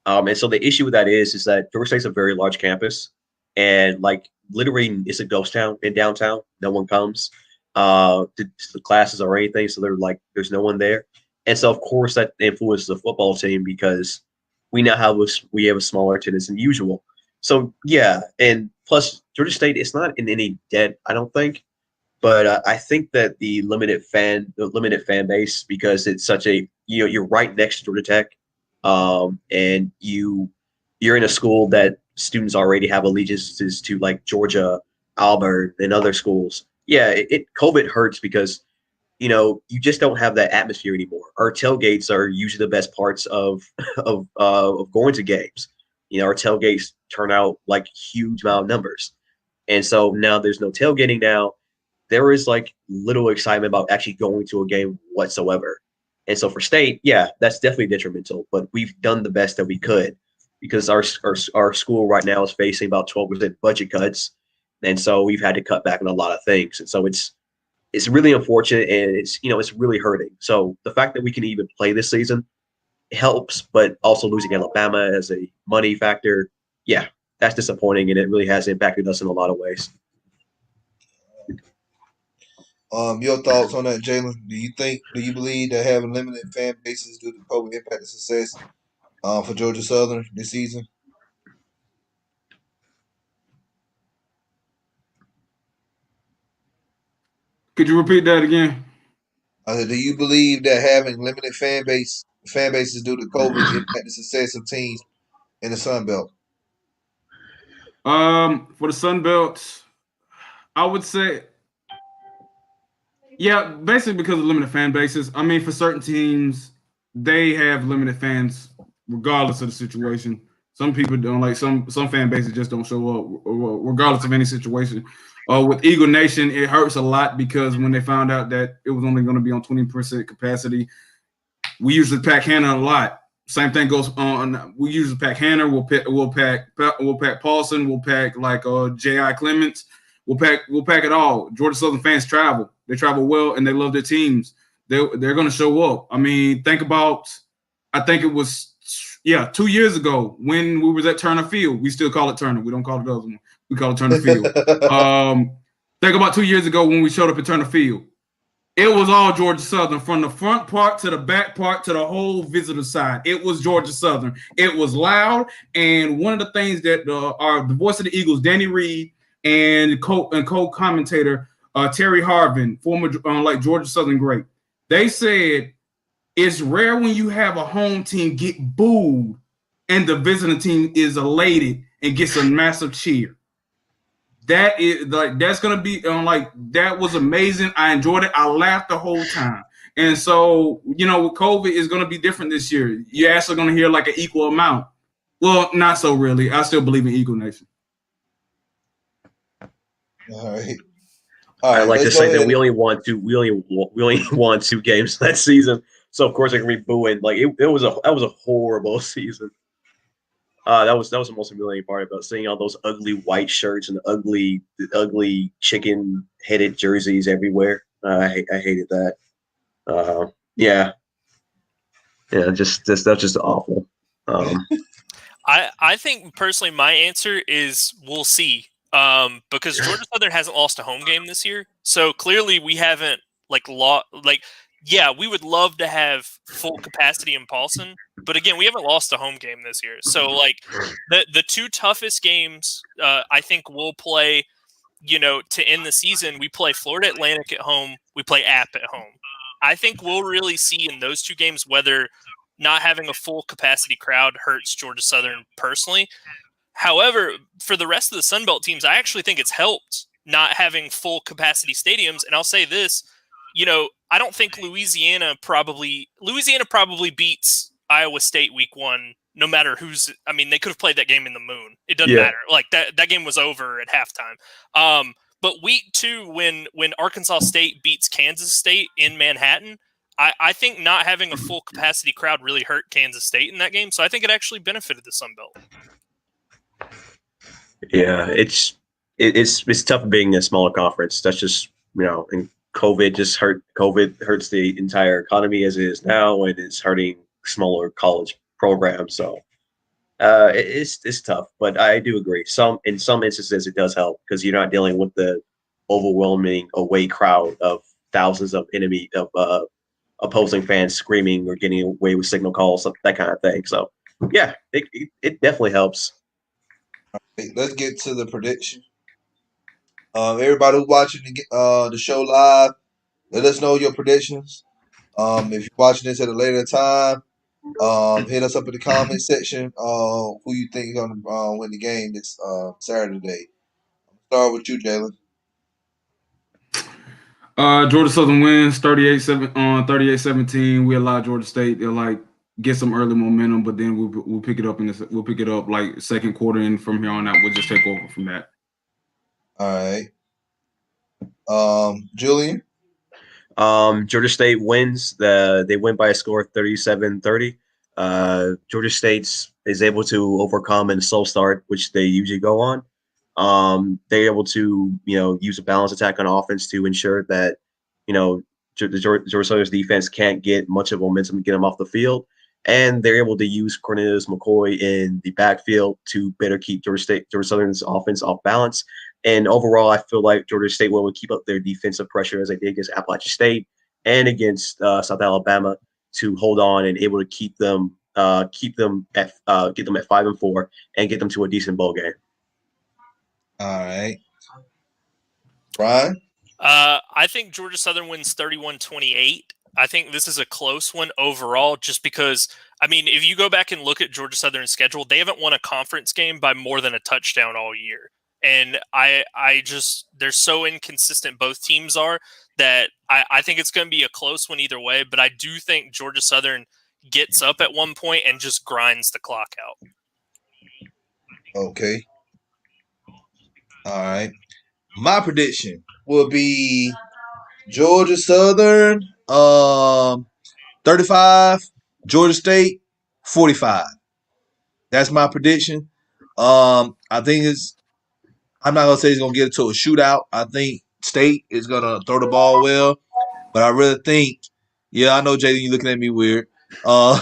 And so the issue with that is that Georgia State's a very large campus, and like literally it's a ghost town in downtown. No one comes to the classes or anything, so they're like there's no one there. And so of course that influences the football team because we now have a smaller attendance than usual. So yeah, and plus Georgia State is not in any debt, I don't think. But I think that the limited fan base, because it's such a you're right next to Georgia Tech, and you're in a school that students already have allegiances to, like Georgia, Auburn, and other schools. Yeah, COVID hurts because you just don't have that atmosphere anymore. Our tailgates are usually the best parts of of going to games. Our tailgates turn out like huge amount of numbers, and so now there's no tailgating now. There is like little excitement about actually going to a game whatsoever. And so for State, yeah, that's definitely detrimental. But we've done the best that we could because our school right now is facing about 12% budget cuts, and so we've had to cut back on a lot of things. And so it's really unfortunate, and it's really hurting. So the fact that we can even play this season helps, but also losing Alabama as a money factor, yeah, that's disappointing, and it really has impacted us in a lot of ways. Your thoughts on that, Jalen? Do you believe that having limited fan bases due to COVID impact the success for Georgia Southern this season? Could you repeat that again? I said, do you believe that having limited fan bases due to COVID impact the success of teams in the Sun Belt? For the Sun Belt, I would say, yeah, basically because of limited fan bases. I mean, for certain teams, they have limited fans regardless of the situation. Some people don't like some fan bases just don't show up regardless of any situation. With Eagle Nation, it hurts a lot because when they found out that it was only going to be on 20% capacity, we usually pack Hannah a lot. Same thing goes on. We usually pack Hannah. We'll pack Paulson. We'll pack like J.I. Clements. We'll pack it all. Georgia Southern fans travel. They travel well and they love their teams. They're going to show up. I mean, think about. I think it was 2 years ago when we was at Turner Field. We still call it Turner. We don't call it the other one. We call it Turner Field. Think about 2 years ago when we showed up at Turner Field. It was all Georgia Southern, from the front part to the back part to the whole visitor side. It was Georgia Southern. It was loud, and one of the things that the voice of the Eagles, Danny Reed, and co-commentator Terry Harvin, former like Georgia Southern great, they said it's rare when you have a home team get booed and the visiting team is elated and gets a massive cheer. That is like that's gonna be that was amazing. I enjoyed it. I laughed the whole time. And so with COVID is gonna be different this year. You're actually gonna hear like an equal amount. Well, not so really. I still believe in Eagle Nation. All right. I like to say that we only won two games that season. So of course they're gonna be booing. Like that was a horrible season. That was the most humiliating part about seeing all those ugly white shirts and the ugly chicken-headed jerseys everywhere. I hated that. Yeah, just that's just awful. I think personally, my answer is we'll see. Because Georgia Southern hasn't lost a home game this year, So clearly we haven't yeah, we would love to have full capacity in Paulson, but again, we haven't lost a home game this year. So the two toughest games, I think we'll play. To end the season, we play Florida Atlantic at home, we play App at home. I think we'll really see in those two games whether not having a full capacity crowd hurts Georgia Southern personally. However, for the rest of the Sun Belt teams, I actually think it's helped not having full capacity stadiums. And I'll say this, I don't think Louisiana probably beats Iowa State week 1, no matter they could have played that game in the moon. It doesn't matter. Like that game was over at halftime. But week 2, when Arkansas State beats Kansas State in Manhattan, I think not having a full capacity crowd really hurt Kansas State in that game. So I think it actually benefited the Sun Belt. Yeah, it's tough being a smaller conference. That's just and COVID hurts the entire economy as it is now, and it's hurting smaller college programs. So it's tough, but I do agree. In some instances it does help because you're not dealing with the overwhelming away crowd of thousands of opposing fans screaming or getting away with signal calls, that kind of thing. So yeah, it definitely helps. Let's get to the prediction. Everybody who's watching the show live, let us know your predictions. If you're watching this at a later time, hit us up in the comment section. Who you think is gonna win the game this Saturday? Start with you, Jalen. Georgia Southern wins 38-17. We allow Georgia State to get some early momentum, but then we'll pick it up we'll pick it up like second quarter, and from here on out we'll just take over from that. All right. Julian. Georgia State wins. They win by a score of 37-30. Georgia State is able to overcome a slow start, which they usually go on. They're able to, use a balanced attack on offense to ensure that, the Georgia Southern's defense can't get much of momentum to get them off the field. And they're able to use Cornelius McCoy in the backfield to better keep Georgia Southern's offense off balance. And overall, I feel like Georgia State will keep up their defensive pressure as they did against Appalachian State and against South Alabama to hold on and able to get them at 5-4 and get them to a decent bowl game. All right. Brian? I think Georgia Southern wins 31-28. I think this is a close one overall just because, if you go back and look at Georgia Southern's schedule, they haven't won a conference game by more than a touchdown all year. And they're so inconsistent, both teams are, that I think it's going to be a close one either way. But I do think Georgia Southern gets up at one point and just grinds the clock out. Okay. All right. My prediction will be Georgia Southern 35, Georgia State 45. That's my prediction. I think I'm not gonna say it's gonna get into a shootout. I think State is gonna throw the ball well, but I really think, I know Jaden, you looking at me weird. But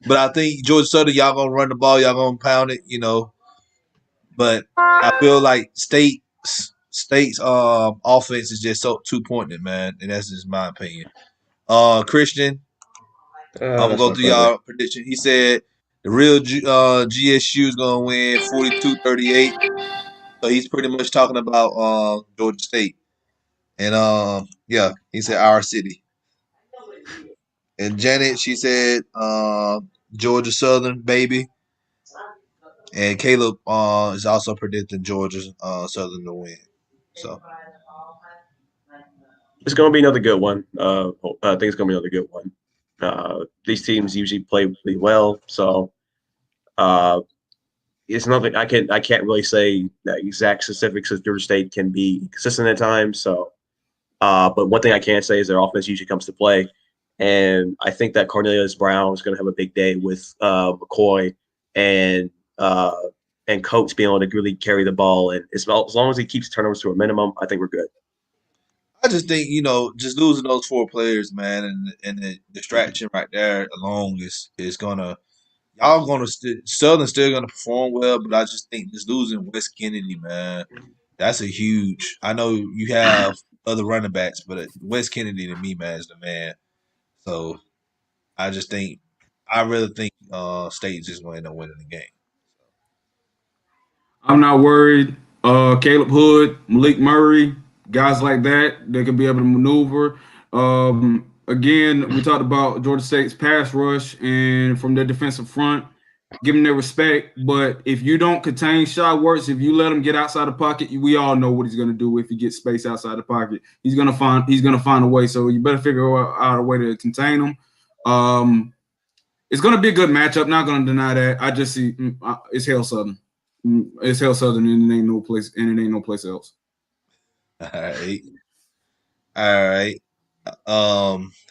I think Georgia Southern, y'all gonna run the ball, y'all gonna pound it, But I feel like State's offense is just so 2-pointed, man, and that's just my opinion. Christian, I'm gonna go through y'all prediction. He said the real GSU is gonna win 42-38. So he's pretty much talking about Georgia State. And he said our city. And Janet, she said Georgia Southern, baby. And Caleb is also predicting Georgia Southern to win. So it's going to be another good one. I think it's going to be another good one. These teams usually play really well, so it's nothing. I can't really say the exact specifics of Georgia State can be consistent at times. So, but one thing I can say is their offense usually comes to play, and I think that Cornelius Brown is going to have a big day with McCoy and Coates being able to really carry the ball. And as long as he keeps turnovers to a minimum, I think we're good. I just think, just losing those 4 players, man, and the distraction right there alone is gonna Southern's still gonna perform well, but I just think just losing Wes Kennedy, man, that's a huge. I know you have other running backs, but Wes Kennedy to me, man, is the man. So I really think State's just going to end up winning the game. I'm not worried. Caleb Hood, Malik Murray, guys like that, they could be able to maneuver. Again, we talked about Georgia State's pass rush and from their defensive front, give them their respect. But if you don't contain Shy Werts, if you let him get outside the pocket, we all know what he's going to do if he gets space outside the pocket. He's going to find a way. So you better figure out a way to contain him. It's going to be a good matchup. Not going to deny that. I just see it's Hell Southern. It's Hell Southern, and it ain't no place else. All right.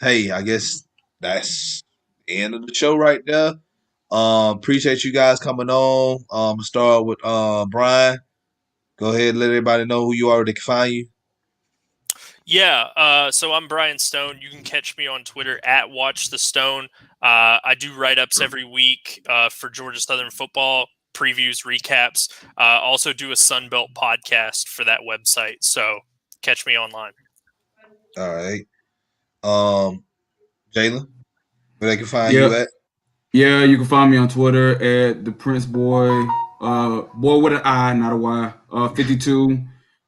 Hey, I guess that's the end of the show right there. Appreciate you guys coming on. Start with Brian. Go ahead and let everybody know who you are. They can find you. Yeah, so I'm Brian Stone. You can catch me on Twitter at Watch the Stone. I do write-ups every week for Georgia Southern football, previews, recaps. Also do a Sunbelt podcast for that website. So catch me online. All right. Jalen, where they can find you at? Yeah, you can find me on Twitter at the Prince Boy. Boy with an I, not a Y. 52.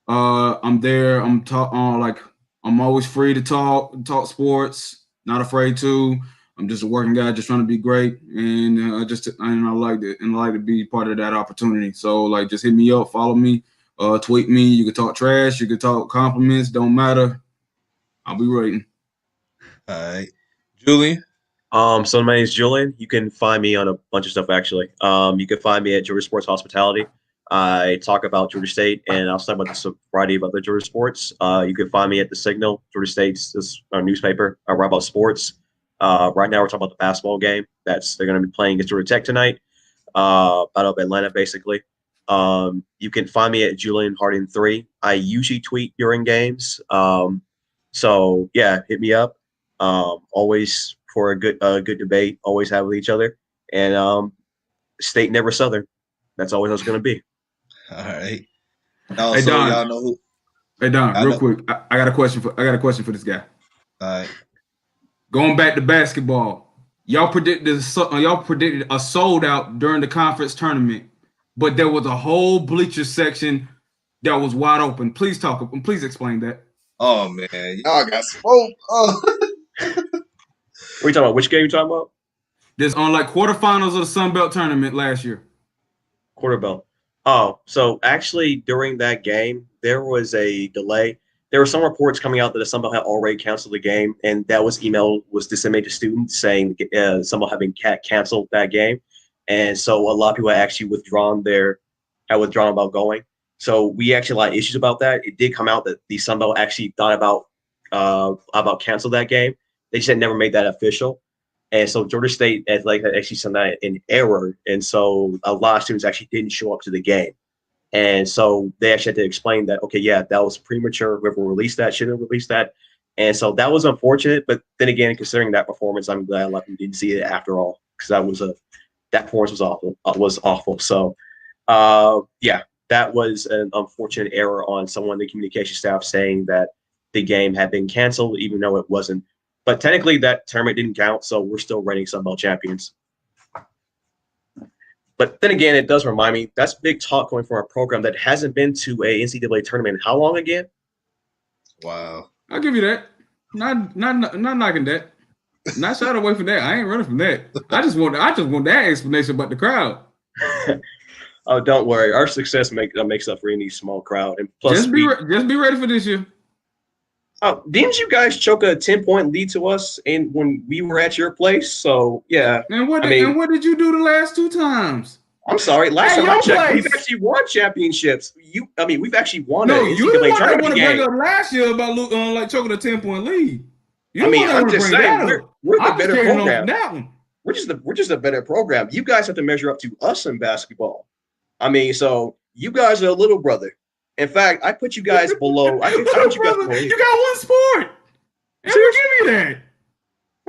I'm there. I'm always free to talk sports. Not afraid to. I'm just a working guy, just trying to be great, and I like it, and I like to be part of that opportunity. So just hit me up, follow me, tweet me. You can talk trash, you can talk compliments. Don't matter. I'll be waiting. All right, Julian. So my name is Julian. You can find me on a bunch of stuff, actually. You can find me at Georgia Sports Hospitality. I talk about Georgia State, and I'll talk about this Friday about the Georgia sports. You can find me at The Signal, Georgia State's our newspaper. I write about sports. Right now, we're talking about the basketball game. They're going to be playing against Georgia Tech tonight. Out of Atlanta, basically. You can find me at Julian Harding 3. I usually tweet during games. So yeah, hit me up. Always for a good debate. Always have with each other. And State never Southern. That's always how it's going to be. All right. Hey Don, y'all know who? Hey Don, real quick, I got a question for this guy. All right. Going back to basketball, y'all predicted a sold out during the conference tournament, but there was a whole bleacher section that was wide open. Please explain that. Oh man, y'all got smoke. Oh. What are you talking about? Which game are you talking about? This on quarterfinals of the Sun Belt tournament last year. Quarterbelt. Oh, so actually during that game, there was a delay. There were some reports coming out that the Sun Belt had already canceled the game, and that was disseminated to students saying Sun Belt had been canceled that game. And so a lot of people had actually withdrawn about going. So we actually had a lot of issues about that. It did come out that the Sun Belt actually thought about cancel that game. They just had never made that official. And so Georgia State had actually sent that in error. And so a lot of students actually didn't show up to the game. And so they actually had to explain that, okay, yeah, that was premature. Whoever released that shouldn't have released that. And so that was unfortunate. But then again, considering that performance, I'm glad a lot of people didn't see it after all, because that performance was awful. So yeah, that was an unfortunate error on someone in the communication staff saying that the game had been canceled, even though it wasn't. But technically, that tournament didn't count, so we're still reigning Sun Belt champions. But then again, it does remind me, that's big talk going for a program that hasn't been to a NCAA tournament in how long again? Wow. I'll give you that. Not knocking that. Not shy away from that. I ain't running from that. I just want that explanation about the crowd. Oh, don't worry. Our success makes up for any small crowd. And plus, just be ready for this year. Didn't you guys choke a 10-point lead to us when we were at your place? So yeah. And what did you do the last 2 times? I'm sorry. Last time I checked, we've actually won championships. We've actually won. No, you the one that want to bring up last year about choking a 10-point lead. I'm just saying we're the better program. That one. We're just a better program. You guys have to measure up to us in basketball. So you guys are a little brother. In fact, I put you guys below. I put you guys below. You got one sport. And we'll give you that.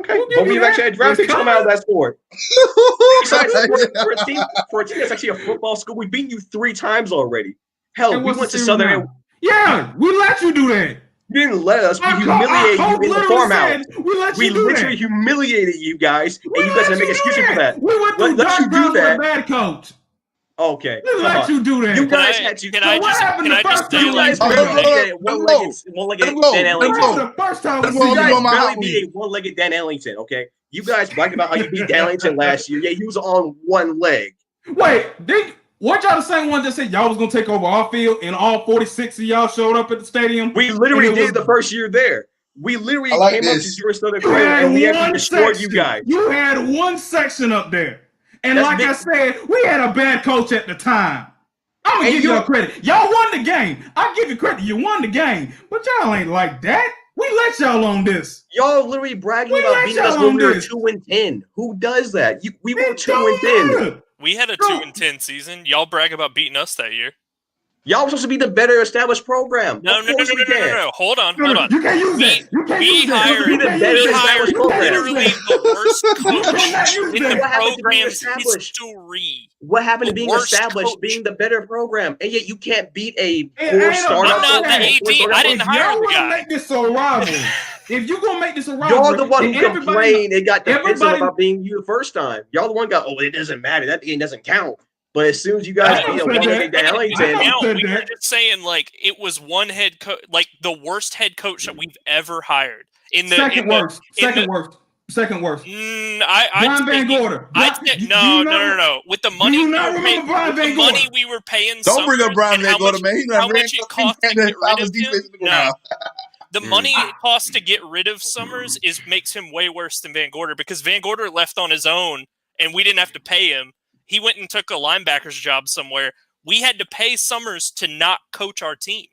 Okay. But we've actually had draft picks come out of that sport. Besides, for a team that's actually a football school, we've beaten you 3 times already. Hell, we went to Southern. Yeah, we let you do that. You didn't let us. We humiliated you in the farmhouse. We literally humiliated you guys, and you guys had to make excuses for that. We went through dark times with a bad coach. Okay. We let you do that. You guys had to. Can I just say, you guys barely beat a one-legged Dan Ellington. The first time You guys barely beat a one-legged Dan Ellington, okay? You guys bragged about how you beat Dan Ellington last year. Yeah, he was on one leg. Wait, weren't y'all the same one that said y'all was going to take over our field and all 46 of y'all showed up at the stadium? We literally did the first year there. We literally came up to Georgia Southern Field and we actually destroyed you guys. You had one section up there. And like I said, we had a bad coach at the time. I'm going to give y'all credit. Y'all won the game. I'll give you credit. You won the game. But y'all ain't like that. We let y'all on this. Y'all literally bragging about beating us when we were 2-10. Who does that? We were 2-10. We had a 2-10 season. Y'all brag about beating us that year. Y'all were supposed to be the better established program. No. Hold on. You can't use that. We hired literally the worst coach in the program's history. What happened to being established, being the better program? And yet you can't beat a four-star. I'm not the AD. I didn't hire the guy. Make this a rival. If you're going to make this a rival. You're the one who complained and got defensive about being you the first time. Y'all the one got, it doesn't matter. That game doesn't count. But as soon as you guys beat one-legged Dan Ellington, we were just saying like it was one head coach, like the worst head coach that we've ever hired. Second worst. Brian Van Gorder. No. With the money, we were paying. Don't bring up Brian Van Gorder, man. He's how much it cost to get rid of him? No. The money it costs to get rid of Summers makes him way worse than Van Gorder because Van Gorder left on his own and we didn't have to pay him. He went and took a linebacker's job somewhere. We had to pay Summers to not coach our team.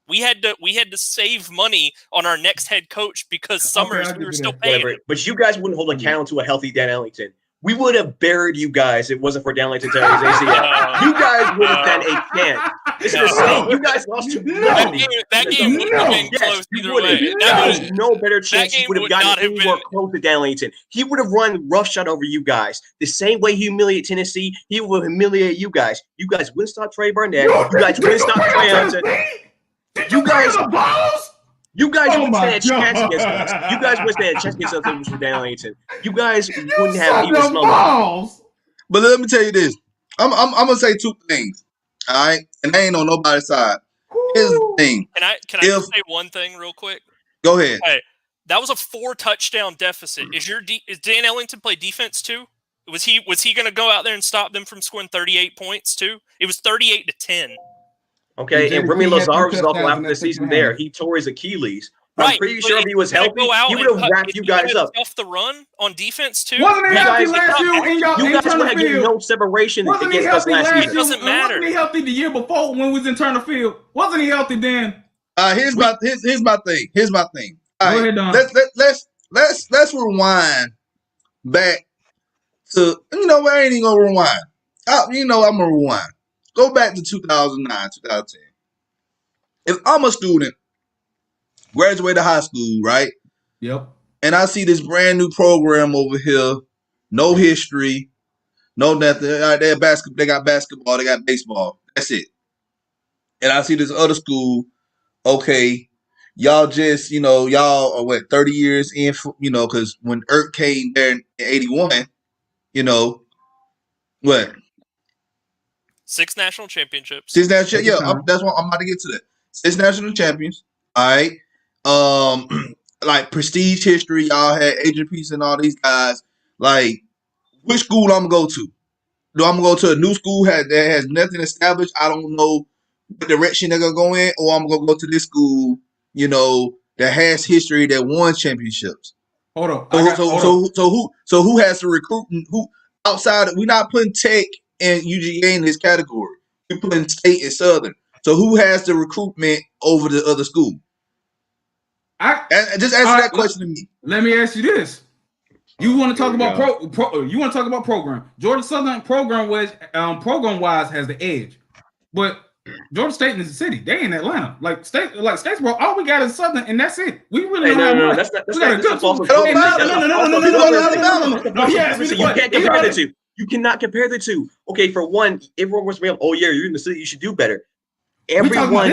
We had to save money on our next head coach because Summers we were still paying him. But you guys wouldn't hold a candle to a healthy Dan Ellington. We would have buried you guys if it wasn't for Dan Ellington tearing his ACL. You guys would have done a chance. This is the same. You guys lost to that game would have been close either way. That was no better chance he would have gotten anywhere close to Dan Ellington. He would have run roughshod over you guys. The same way he humiliated Tennessee, he will humiliate you guys. You guys wouldn't stop Trey Burnett. You guys wouldn't stop Trey Hunter. You guys wouldn't stand a chance against us. You guys wouldn't stand a chance against us if it was for Dan Ellington. You guys wouldn't have even smelled. But let me tell you this. I'm gonna say two things. All right, and they ain't on nobody's side. Here's the thing. Can I just say one thing real quick? Go ahead. Hey, that was a 4-touchdown deficit. Is Dan Ellington play defense too? Was he going to go out there and stop them from scoring 38 points too? It was 38-10. Okay, and Remy Lazar was also after the season there. He tore his Achilles. I'm pretty sure if he was healthy, he would have wrapped you guys up. Off the run on defense too. Wasn't he healthy last year? You guys would have given no separation against us last year. It doesn't matter. Wasn't he healthy the year before when we was in Turner Field? Wasn't he healthy then? Here's my thing. All right, Go ahead, Don. Let's rewind back to I ain't even gonna rewind. I'm gonna rewind. Go back to 2009, 2010. If I'm a student, graduated high school, right? Yep. And I see this brand new program over here, no history, no nothing. All right, they got basketball, they got baseball. That's it. And I see this other school, okay, y'all just, y'all are 30 years in, because when Irk came there in 81, what? 6 national championships. 6 national, that's what I'm about to get to that. 6 national champions. All right. Like prestige history, y'all had Adrian Peace and all these guys. Like, which school I'm gonna go to? Do I'm gonna go to a new school that has nothing established? I don't know what direction they're gonna go in, or I'm gonna go to this school, that has history, that won championships. Hold on. So who has to recruit? Who outside? We're not putting Tech and UGA in this category. We're putting State and Southern. So who has the recruitment over the other school? Just answer that question to me. Let me ask you this: you want to talk about you want to talk about program? Georgia Southern program wise has the edge, but Georgia State is the city. They in Atlanta. Like Statesboro, all we got is Southern, and that's it. We really don't have much. That's You can't compare the two. You cannot compare the two. Okay, for one, everyone was saying, "Oh yeah, you're in the city. You should do better." Everyone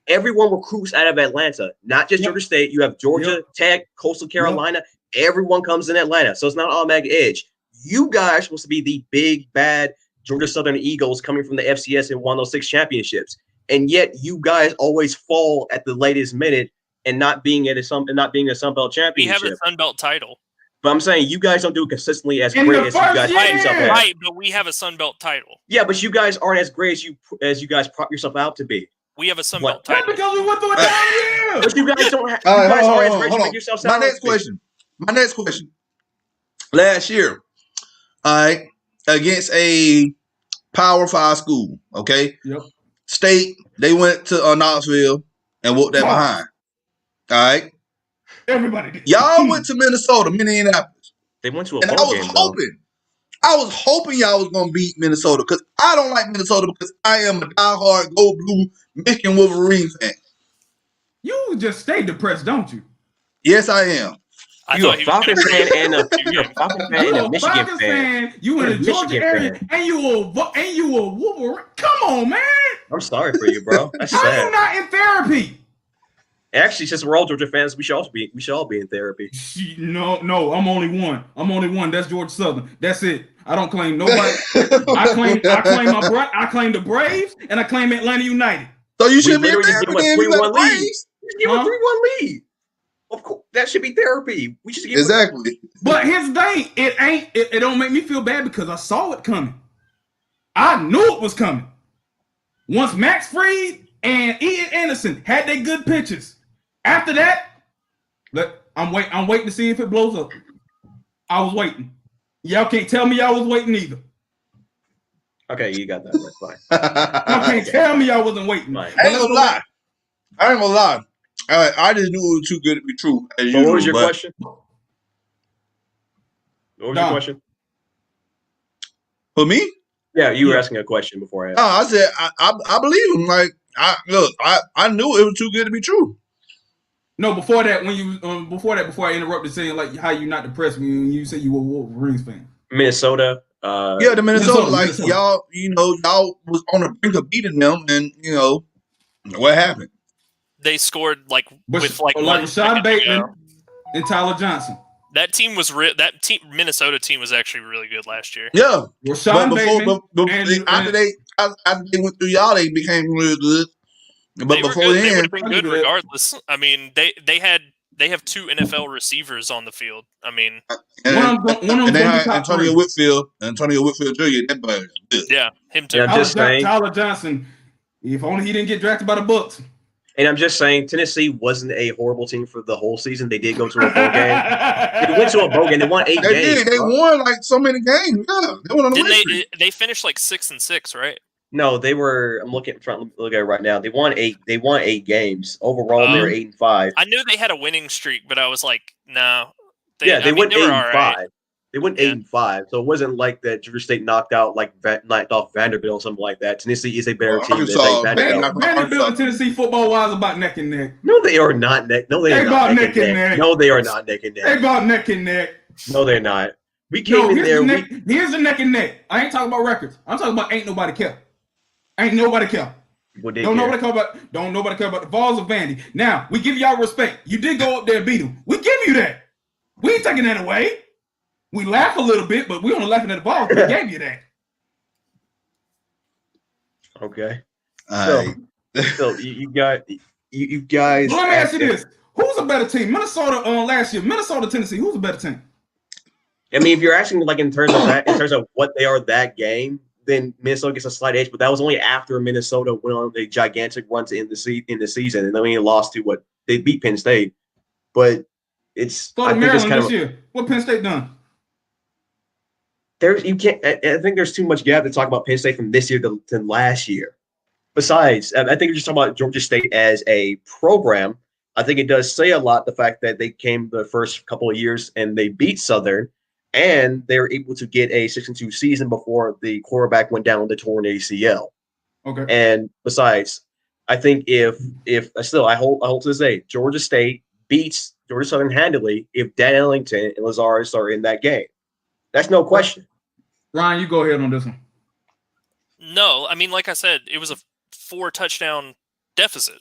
everyone recruits out of Atlanta, not just Georgia State. You have Georgia Tech, Coastal Carolina. Everyone comes in Atlanta, so it's not an automatic edge. You guys are supposed to be the big bad Georgia Southern Eagles coming from the FCS and won those 6 championships, and yet you guys always fall at the latest minute and not being a Sun Belt championship. We have a Sun Belt title. But I'm saying you guys don't do it consistently as great as you guys prop yourself as. Right, but we have a Sun Belt title. Yeah, but you guys aren't as great as you guys prop yourself out to be. We have a Sun Belt title. Because we went through a down year. But you guys don't have. You guys aren't as great as you make yourself sound. My next question. Last year, all right, against a Power 5 school, okay? Yep. State, they went to Knoxville and whooped that behind. All right? Everybody did. Y'all went to Minneapolis. They went to a and bowl game, I was hoping y'all was going to beat Minnesota because I don't like Minnesota because I am a diehard Gold Blue Michigan Wolverine fan. You just stay depressed, don't you? Yes, I am. You're a Falcons fan and a Michigan fan. You in the Georgia area, and you a Wolverine. Come on, man. I'm sorry for you, bro. That's How sad. you not in therapy? Actually, since we're all Georgia fans, we should all be in therapy. No, I'm only one. That's Georgia Southern. That's it. I don't claim nobody. I claim the Braves and I claim Atlanta United. So you should be in therapy. Give them a 3-1 lead. Give them a 3-1 lead. Of course, that should be therapy. We should give exactly. But here's the thing: it don't make me feel bad because I saw it coming. I knew it was coming. Once Max Fried and Ian Anderson had their good pitches. After that, I'm waiting to see if it blows up. I was waiting. Y'all can't tell me y'all was waiting either. Okay, you got that right. Fine. Y'all can't tell me y'all wasn't waiting. I ain't gonna lie. I just knew it was too good to be true. What was your question? What was your question? For me? Yeah, you were asking a question before I asked. No, I said I believe him. Like I knew it was too good to be true. No, before that, when you before I interrupted saying like how you not depressed when you said you were a Wolverines fan. Minnesota. The Minnesota. Y'all, y'all was on the brink of beating them, and what happened? They scored with Rashad Bateman and Tyler Johnson. That team was Minnesota team was actually really good last year. Yeah, Rashad Bateman. After they went through y'all, they became really good. But before then, they would have been good regardless. I mean, they have 2 NFL receivers on the field. I mean, and they had Antonio Whitfield Jr. That boy is good. Yeah, him too. Tyler Johnson. If only he didn't get drafted by the Bucs. And I'm just saying, Tennessee wasn't a horrible team for the whole season. They did go to a bowl game. They went to a bowl game. They won 8 games. They won like so many games. Yeah, they won on the win streak. They finished like 6-6, right? No, they were. I'm trying to look at it right now. They won 8. They won 8 games overall. They were 8-5. I knew they had a winning streak, but I was like, no. They went 8-5. Right. They went 8-5. So it wasn't like that Georgia State knocked off Vanderbilt or something like that. Tennessee is a better team than Vanderbilt. Vanderbilt and Tennessee football wise about neck and neck. No, they are not neck. No, they are not neck and neck. No, they are not neck and neck. They about neck and neck. No, they're not. We came in there. Here's the neck and neck. I ain't talking about records. I'm talking about ain't nobody care. Ain't nobody care. Don't nobody care about the Vols of Vandy. Now, we give y'all respect. You did go up there and beat them. We give you that. We ain't taking that away. We laugh a little bit, but we only laughing at the Vols. We gave you that. Okay. So you guys. Well, let me ask you this: who's a better team? Minnesota last year. Minnesota, Tennessee. Who's a better team? I mean, if you're asking like in terms of what they are that game, then Minnesota gets a slight edge, but that was only after Minnesota went on a gigantic run to end the season, and then we lost to they beat Penn State. But it's I think Maryland this year. What Penn State done? I think there's too much gap to talk about Penn State from this year to last year. Besides, I think we're just talking about Georgia State as a program. I think it does say a lot the fact that they came the first couple of years and they beat Southern. And they were able to get a 6-2 season before the quarterback went down with the torn ACL. Okay. And besides, I think if I hold to say Georgia State beats Georgia Southern handily if Dan Ellington and Lazarus are in that game. That's no question. Ryan, you go ahead on this one. No, I mean, like I said, it was a 4 touchdown deficit.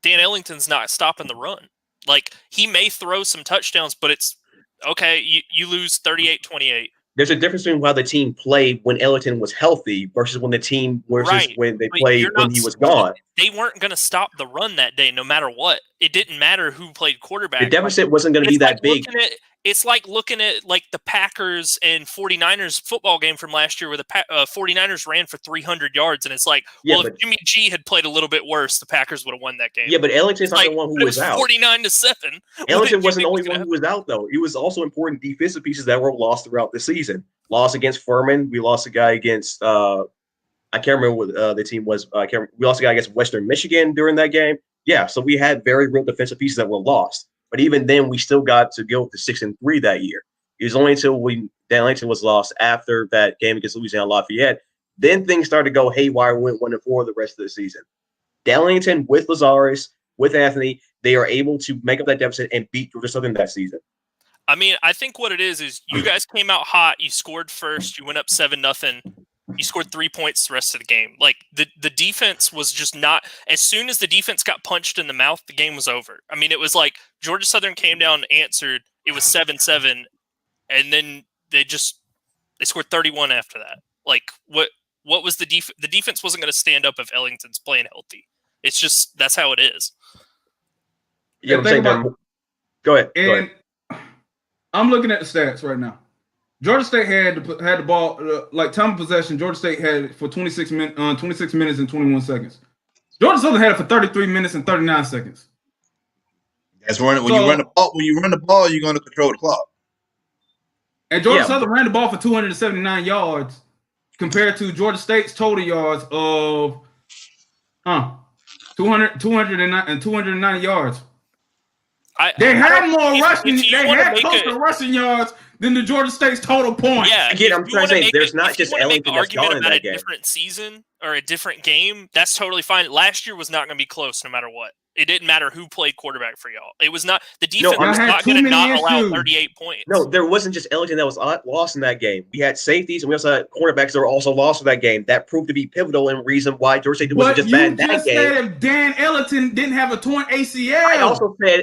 Dan Ellington's not stopping the run. Like, he may throw some touchdowns, but it's okay. You lose 38-28. There's a difference between how the team played when Ellington was healthy versus when the team versus when they played when he was gone. They weren't going to stop the run that day, no matter what. It didn't matter who played quarterback. The deficit wasn't going to be that big. It's like looking at like the Packers and 49ers football game from last year where the 49ers ran for 300 yards. And it's like, if Jimmy G had played a little bit worse, the Packers would have won that game. Yeah, but Ellington's not the one who was out. 49-7. Ellington wasn't the only one who was out, though. It was also important defensive pieces that were lost throughout the season. Lost against Furman. We lost a guy against I can't remember what the team was. We lost a guy against Western Michigan during that game. Yeah, so we had very real defensive pieces that were lost. But even then, we still got to go to 6-3 that year. It was only until Dan Ellington was lost after that game against Louisiana Lafayette. Then things started to go haywire. Went 1-4 the rest of the season. Dan Ellington with Lazarus, with Anthony, they are able to make up that deficit and beat Georgia Southern that season. I mean, I think what it is you guys came out hot. You scored first. You went up 7-0. You scored 3 points the rest of the game. Like, the defense was just not – as soon as the defense got punched in the mouth, the game was over. I mean, it was like Georgia Southern came down and answered. It was 7-7, and then they scored 31 after that. Like, what was the defense? The defense wasn't going to stand up if Ellington's playing healthy. It's just – that's how it is. Yeah, go ahead. I'm looking at the stats right now. Georgia State had the ball like time of possession. Georgia State had it for 26 minutes and 21 seconds. Georgia Southern had it for 33 minutes and 39 seconds. That's when you run the ball. When you run the ball, you're going to control the clock. And Georgia Southern ran the ball for 279 yards compared to Georgia State's total yards of 290 yards. They had more rushing. They had closer rushing yards than the Georgia State's total points. Yeah, again, I'm trying to say there's not just Ellington that's gone in that game. Different season or a different game, that's totally fine. Last year was not going to be close, no matter what. It didn't matter who played quarterback for y'all. It was not the defense was not going to not allow 38 points. No, there wasn't just Ellington that was lost in that game. We had safeties and we also had cornerbacks that were also lost in that game. That proved to be pivotal and reason why Georgia State wasn't just bad in that game. But you just said if Dan Ellington didn't have a torn ACL.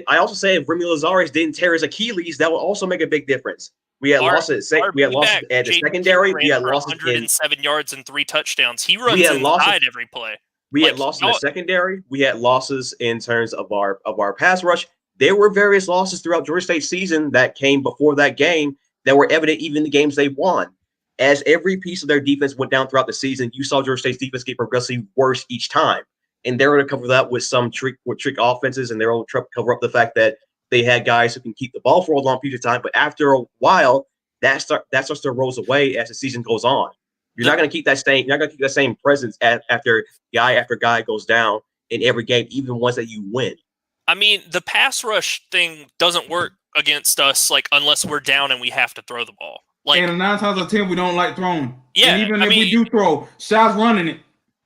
I also said if Remy Lazarus didn't tear his Achilles, that would also make a big difference. We had losses. We had losses at the secondary. We had losses 107 yards and 3 touchdowns. He runs inside every play. We had losses in the secondary. We had losses in terms of our pass rush. There were various losses throughout Georgia State's season that came before that game that were evident even in the games they won. As every piece of their defense went down throughout the season, you saw Georgia State's defense get progressively worse each time. And they were going to cover that with some trick offenses, and they were going to cover up the fact that they had guys who can keep the ball for a long period of time. But after a while, that starts to rose away as the season goes on. You're not going to keep that same. You're not going to keep that same presence after guy goes down in every game, even ones that you win. I mean, the pass rush thing doesn't work against us, like unless we're down and we have to throw the ball. Like, and 9 times out of 10, we don't like throwing. Yeah, and even if we do throw, Shaw's running it.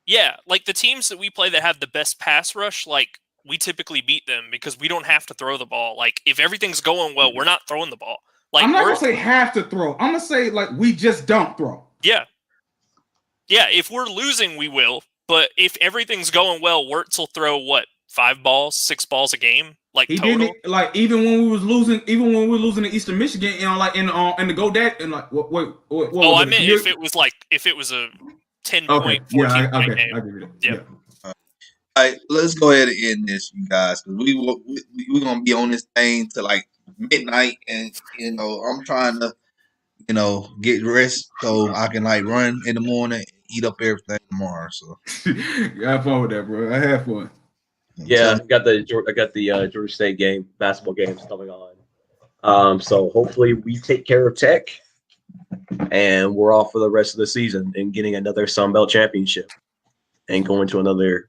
Yeah, like the teams that we play that have the best pass rush, like we typically beat them because we don't have to throw the ball. Like if everything's going well, we're not throwing the ball. Like I'm not gonna say have to throw. I'm gonna say like we just don't throw. Yeah. Yeah, if we're losing, we will. But if everything's going well, Wirtz will throw 5 balls, 6 balls a game, like he total. Didn't, like even when we were losing to Eastern Michigan, like in the go that and like what I meant if it was a 10-point, 14-point game. I agree with that. Yeah. All right, let's go ahead and end this, you guys, because we're gonna be on this thing till like midnight, and I'm trying to get rest so I can like run in the morning, eat up everything tomorrow. So have fun with that, bro. I have fun. Yeah, I got the Georgia State basketball games coming on. So hopefully we take care of Tech, and we're off for the rest of the season and getting another Sun Belt championship, and going to another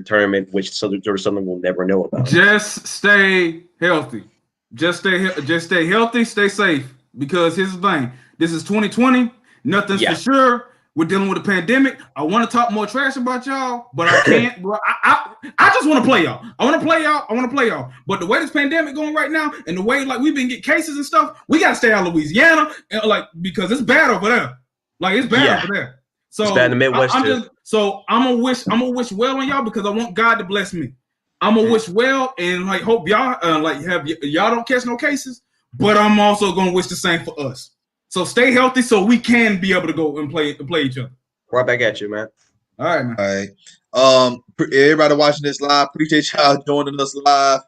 tournament which Georgia Southern will never know about. Just stay healthy. Just stay healthy. Stay safe. Because here's the thing. This is 2020. Nothing's for sure. We're dealing with a pandemic. I want to talk more trash about y'all, but I can't. Bro, I just want to play y'all. I want to play y'all. But the way this pandemic going right now, and the way like we've been getting cases and stuff, we gotta stay out of Louisiana, and because it's bad over there. Like it's bad over there. So it's bad in the Midwest I'm gonna wish well on y'all because I want God to bless me. I'm gonna wish well and like hope y'all y'all don't catch no cases. But I'm also gonna wish the same for us. So stay healthy so we can be able to go and play each other. Right back at you, man. All right, man. All right. Everybody watching this live, appreciate y'all joining us live.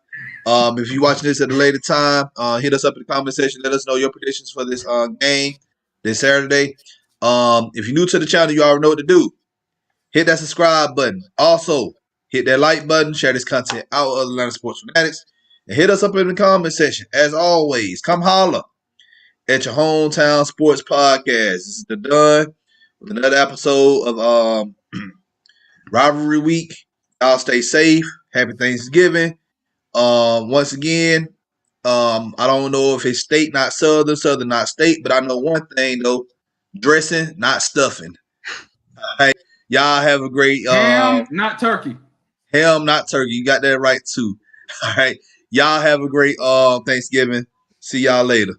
If you're watching this at a later time, hit us up in the comment section. Let us know your predictions for this game this Saturday. If you're new to the channel, you already know what to do. Hit that subscribe button. Also, hit that like button. Share this content out with other Atlanta sports fanatics. And hit us up in the comment section. As always, come holler at your hometown sports podcast. This is the done with another episode of Rivalry Week. Y'all stay safe. Happy Thanksgiving. Once again, I don't know if it's state, not southern, southern, not state, but I know one thing though: dressing, not stuffing. All right, y'all have a great ham, not turkey. Ham, not turkey. You got that right too. All right, y'all have a great Thanksgiving. See y'all later.